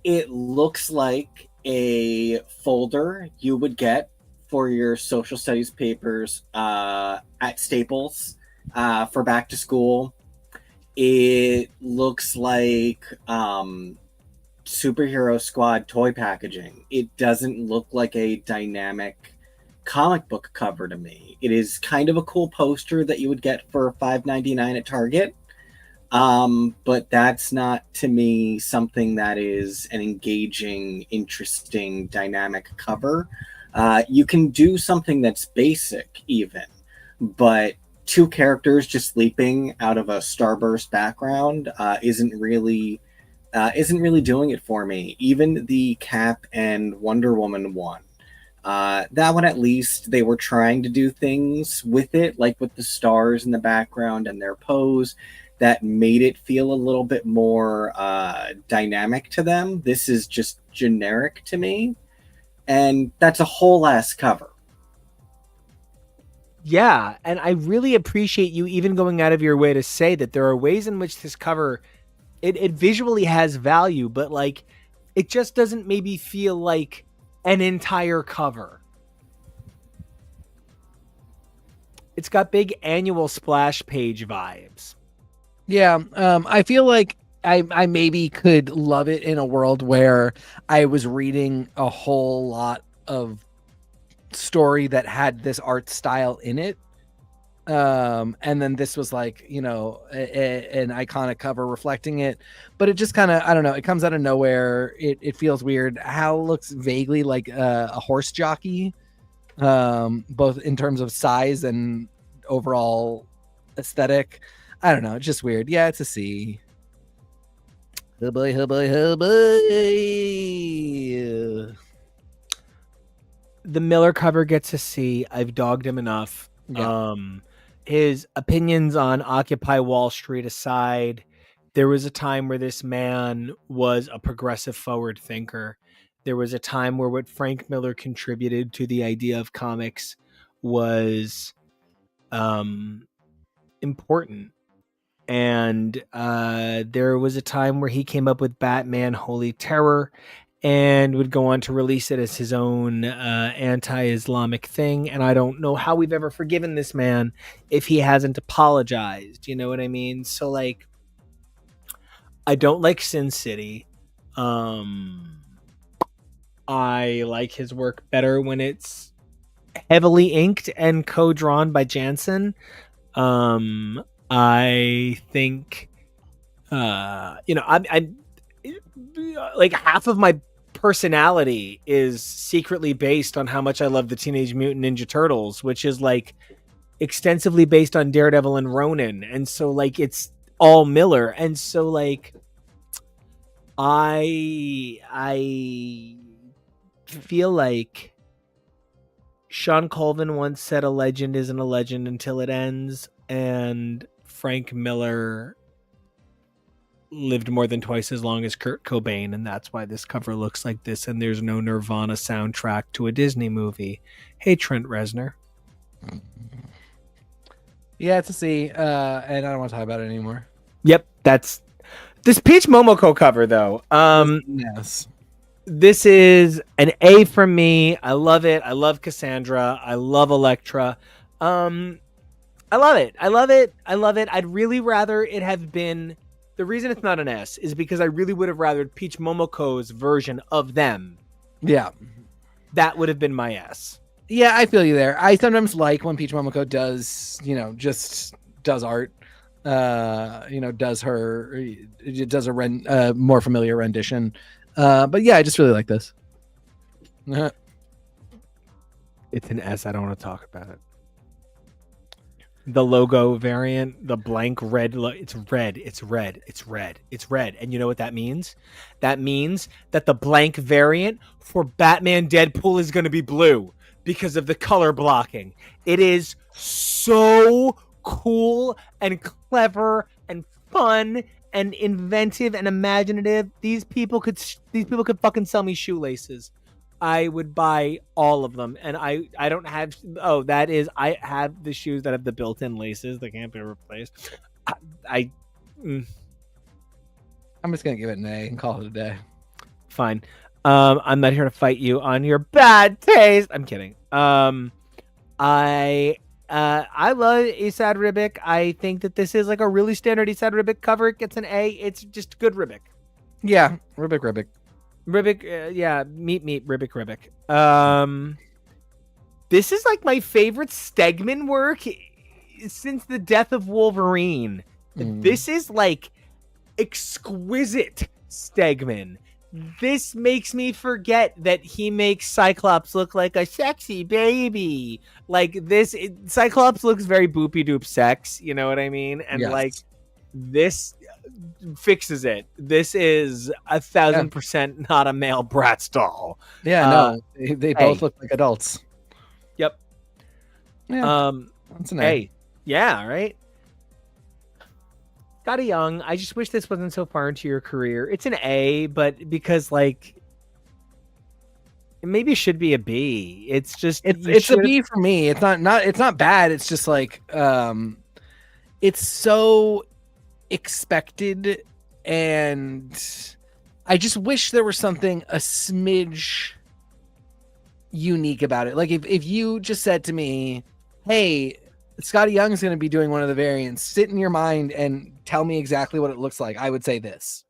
It looks like a folder you would get for your social studies papers at Staples for back to school. It looks like Superhero Squad toy packaging. It doesn't look like a dynamic comic book cover to me. It is kind of a cool poster that you would get for $5.99 at Target. But that's not to me something that is an engaging, interesting, dynamic cover. You can do something that's basic even, but 2 characters just leaping out of a starburst background isn't really doing it for me. Even the Cap and Wonder Woman one, that one at least they were trying to do things with it, like with the stars in the background and their pose, that made it feel a little bit more dynamic to them. This is just generic to me, and that's a whole ass cover. Yeah, and I really appreciate you even going out of your way to say that there are ways in which this cover, it visually has value, but it just doesn't maybe feel like an entire cover. It's got big annual splash page vibes. Yeah, I feel like I maybe could love it in a world where I was reading a whole lot of story that had this art style in it. And then this was like, an iconic cover reflecting it, but it just kind of, I don't know, it comes out of nowhere. It feels weird. Hal looks vaguely like a horse jockey, both in terms of size and overall aesthetic. I don't know, it's just weird. Yeah, it's a C. Oh boy, oh boy, oh boy. The Miller cover gets a C. I've dogged him enough. Yeah. His opinions on Occupy Wall Street aside, there was a time where this man was a progressive forward thinker. There was a time where what Frank Miller contributed to the idea of comics was important. And there was a time where he came up with Batman Holy Terror and would go on to release it as his own anti-Islamic thing. And I don't know how we've ever forgiven this man if he hasn't apologized. You know what I mean? So, like, I don't like Sin City. I like his work better when it's heavily inked and co-drawn by Jansen. I think, I like half of my personality is secretly based on how much I love the Teenage Mutant Ninja Turtles, which is like extensively based on Daredevil and Ronin. And so like it's all Miller. And so like I feel like Sean Colvin once said a legend isn't a legend until it ends, and Frank Miller lived more than twice as long as Kurt Cobain, and that's why this cover looks like this, and there's no Nirvana soundtrack to a Disney movie. Hey, Trent Reznor. Yeah, it's a C, and I don't want to talk about it anymore. Yep, that's this Peach Momoko cover, though. Yes. This is an A from me. I love it. I love Cassandra. I love Elektra. I love it. I love it. I love it. I'd really rather it have been... The reason it's not an S is because I really would have rather Peach Momoko's version of them. Yeah. That would have been my S. Yeah, I feel you there. I sometimes like when Peach Momoko does, just does art. Does a more familiar rendition. But yeah, I just really like this. It's an S. I don't want to talk about it. The logo variant, the blank red, it's red, it's red, it's red, it's red. And you know what that means? That means that the blank variant for Batman Deadpool is going to be blue because of the color blocking. It is so cool and clever and fun and inventive and imaginative. These people could fucking sell me shoelaces. I would buy all of them, and I don't have. Oh, that is, I have the shoes that have the built-in laces that can't be replaced. I'm just gonna give it an A and call it a day. Fine. I'm not here to fight you on your bad taste. I'm kidding. I love Esad Ribic. I think that this is like a really standard Esad Ribic cover. It gets an A. It's just good Ribic. Yeah, Ribic. Ribic, meet Ribic. This is like my favorite Stegman work since the death of Wolverine. This is like exquisite Stegman. This makes me forget that he makes Cyclops look like a sexy baby. Like this, Cyclops looks very boopy doop sex. You know what I mean? And yes. Like this fixes it. This is 1,000% not a male Bratz doll. Yeah, no, they both look like adults. Yep. Yeah, that's an A. Yeah, right. Scotty Young, I just wish this wasn't so far into your career. It's an A, but because like maybe it should be a B. It's just it's a B for me. It's not bad. It's just like it's so expected, and I just wish there was something a smidge unique about it. Like if you just said to me, hey, Scotty Young is going to be doing one of the variants, sit in your mind and tell me exactly what it looks like, I would say this.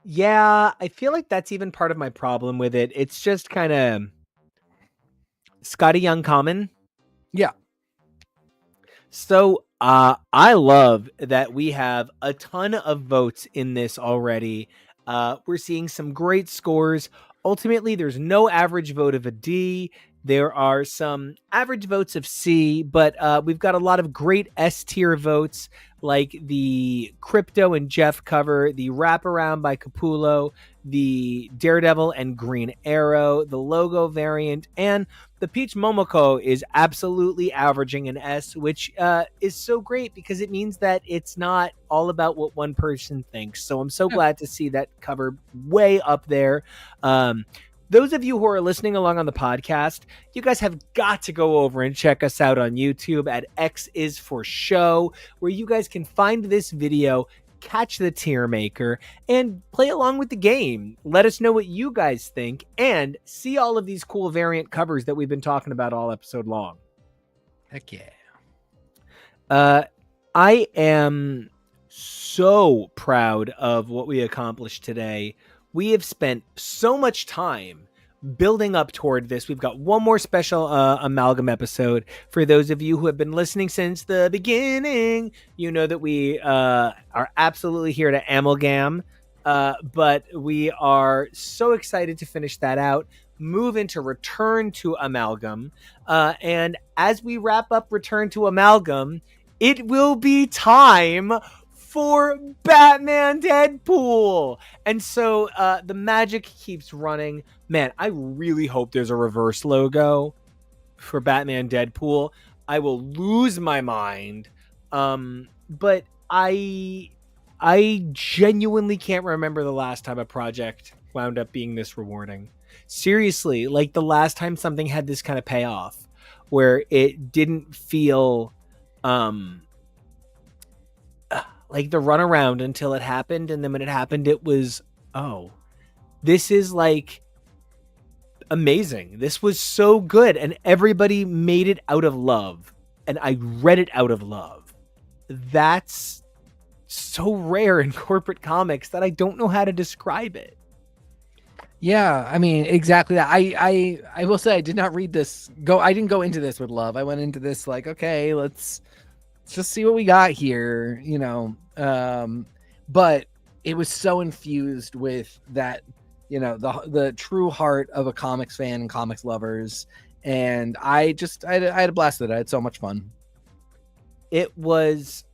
Yeah, I feel like that's even part of my problem with it. It's just kind of Scotty Young common. Yeah. So I love that we have a ton of votes in this already. We're seeing some great scores. Ultimately, there's no average vote of a D. There are some average votes of C, but we've got a lot of great S tier votes, like the Krypto and Jeff cover, the wraparound by Capullo, the Daredevil and Green Arrow, the logo variant, and the Peach Momoko is absolutely averaging an S, which is so great because it means that it's not all about what one person thinks. So I'm so glad to see that cover way up there. Those of you who are listening along on the podcast, you guys have got to go over and check us out on YouTube at X is for Show, where you guys can find this video, catch the tier maker, and play along with the game. Let us know what you guys think and see all of these cool variant covers that we've been talking about all episode long. Heck yeah. I am so proud of what we accomplished today. We have spent so much time building up toward this. We've got one more special amalgam episode. For those of you who have been listening since the beginning, you know that we are absolutely here to amalgam, but we are so excited to finish that out, move into Return to Amalgam, and as we wrap up Return to Amalgam, it will be time for Batman Deadpool. And so the magic keeps running. Man, I really hope there's a reverse logo for Batman Deadpool. I will lose my mind. But I genuinely can't remember the last time a project wound up being this rewarding. Seriously, like the last time something had this kind of payoff where it didn't feel like the runaround until it happened, and then when it happened, it was, oh, this is like amazing. This was so good, and everybody made it out of love, and I read it out of love. That's so rare in corporate comics that I don't know how to describe it. Yeah, I mean, exactly that. I will say I did not read this. I didn't go into this with love. I went into this like, okay, let's just see what we got here, you know. But it was so infused with that, you know, the true heart of a comics fan and comics lovers, and I had a blast with it. I had so much fun. It was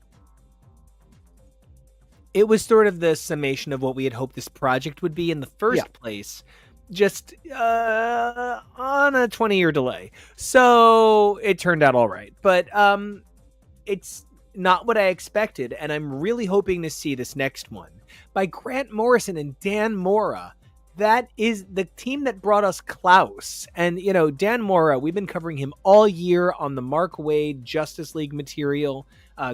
sort of the summation of what we had hoped this project would be in the first place, just on a 20-year delay. So it turned out all right, but it's not what I expected, and I'm really hoping to see this next one by Grant Morrison and Dan Mora. That is the team that brought us Klaus. And, you know, Dan Mora, we've been covering him all year on the Mark Waid Justice League material.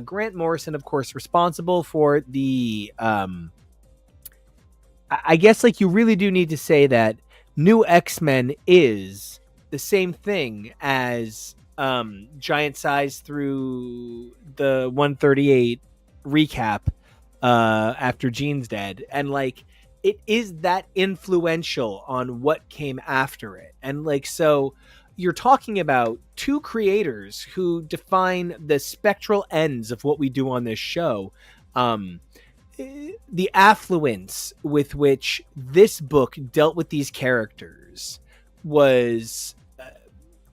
Grant Morrison, of course, responsible for the... I guess, like, you really do need to say that New X-Men is the same thing as Giant Size through the 138 recap after Jean's dead. And, like, it is that influential on what came after it. And like, so you're talking about two creators who define the spectral ends of what we do on this show. The affluence with which this book dealt with these characters was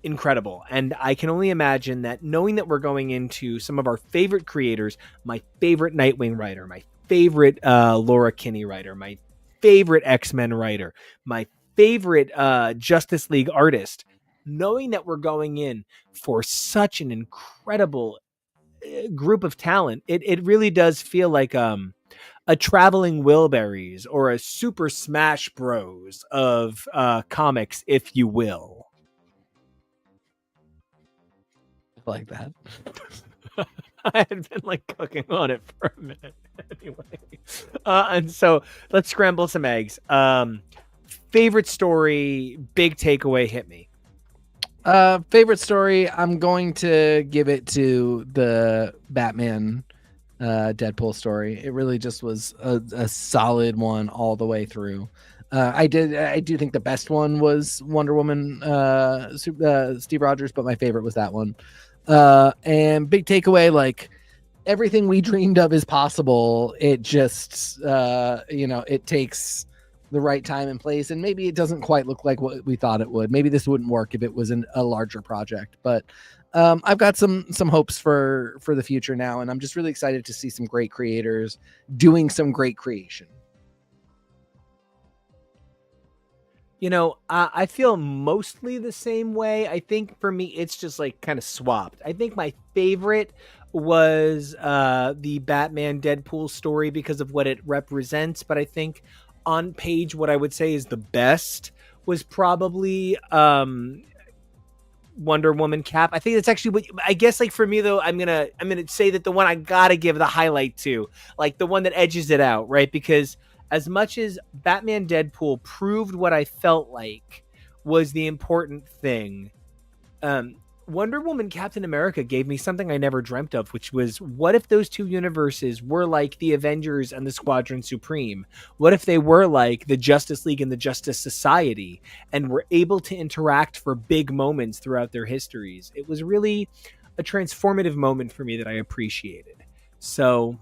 incredible. And I can only imagine that, knowing that we're going into some of our favorite creators, my favorite Nightwing writer, my favorite Laura Kinney writer, my favorite X-Men writer, my favorite Justice League artist, knowing that we're going in for such an incredible group of talent, it really does feel like a traveling Wilburys or a Super Smash Bros of comics, if you will. Like that. I had been like cooking on it for a minute anyway. And so let's scramble some eggs. Favorite story, big takeaway, hit me. Favorite story, I'm going to give it to the Batman Deadpool story. It really just was a solid one all the way through. I do think the best one was Wonder Woman Steve Rogers, but my favorite was that one. And big takeaway, like everything we dreamed of is possible. It just, it takes the right time and place, and maybe it doesn't quite look like what we thought it would. Maybe this wouldn't work if it was a larger project, but I've got some hopes for the future now, and I'm just really excited to see some great creators doing some great creation. I feel mostly the same way. I think for me, it's just like kind of swapped. I think my favorite was the Batman Deadpool story because of what it represents. But I think on page, what I would say is the best was probably Wonder Woman Cap. I think that's actually what I guess. Like for me though, I'm gonna say that the one I gotta give the highlight to, like the one that edges it out, right? Because as much as Batman Deadpool proved what I felt like was the important thing, Wonder Woman Captain America gave me something I never dreamt of, which was, what if those two universes were like the Avengers and the Squadron Supreme? What if they were like the Justice League and the Justice Society and were able to interact for big moments throughout their histories? It was really a transformative moment for me that I appreciated. So,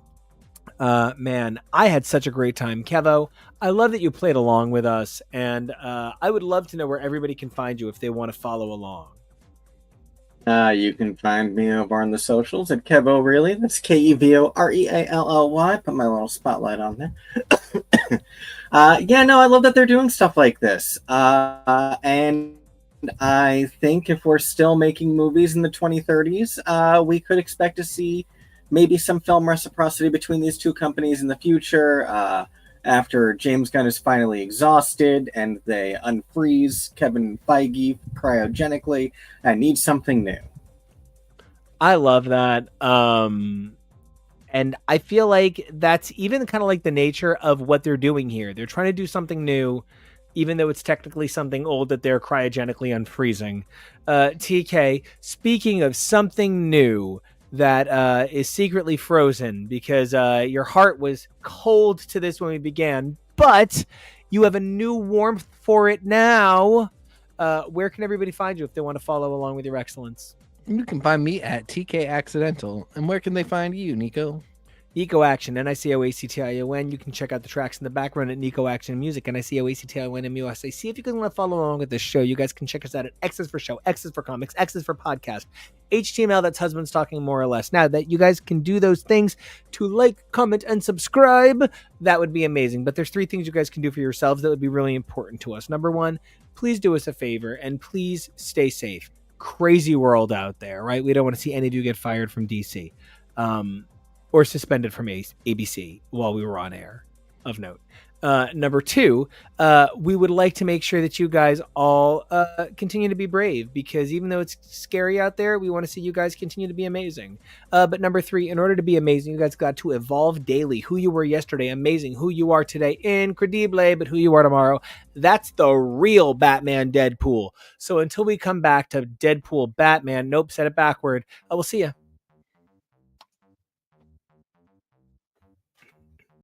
man, I had such a great time. Kevo, I love that you played along with us, and I would love to know where everybody can find you if they want to follow along. You can find me over on the socials at KEVO Really. That's KEVO REALLY. Put my little spotlight on there. I love that they're doing stuff like this. And I think if we're still making movies in the 2030s, we could expect to see maybe some film reciprocity between these two companies in the future. After James Gunn is finally exhausted and they unfreeze Kevin Feige cryogenically, I need something new. I love that. And I feel like that's even kind of like the nature of what they're doing here. They're trying to do something new, even though it's technically something old that they're cryogenically unfreezing. TK, speaking of something new that is secretly frozen because your heart was cold to this when we began, but you have a new warmth for it now. Where can everybody find you if they want to follow along with your excellence? You can find me at TK Accidental. And where can they find you, Nico? NICO Action, NICOACTION. You can check out the tracks in the background at NICO Action Music, NICOACTION. See if you can want to follow along with this show. You guys can check us out at X is for Show, X is for Comics, X is for Podcast, HTML, that's Husbands Talking More or Less. Now that you guys can do those things to like, comment, and subscribe, that would be amazing. But there's 3 things you guys can do for yourselves that would be really important to us. Number 1, please do us a favor and please stay safe. Crazy world out there, right? We don't want to see any of you get fired from DC. Or suspended from ABC while we were on air, of note. Number 2, we would like to make sure that you guys all continue to be brave, because even though it's scary out there, we want to see you guys continue to be amazing. But number 3, in order to be amazing, you guys got to evolve daily. Who you were yesterday, amazing. Who you are today, incredible. But who you are tomorrow, that's the real Batman Deadpool. So until we come back to Deadpool Batman, nope, said it backward, I will see ya.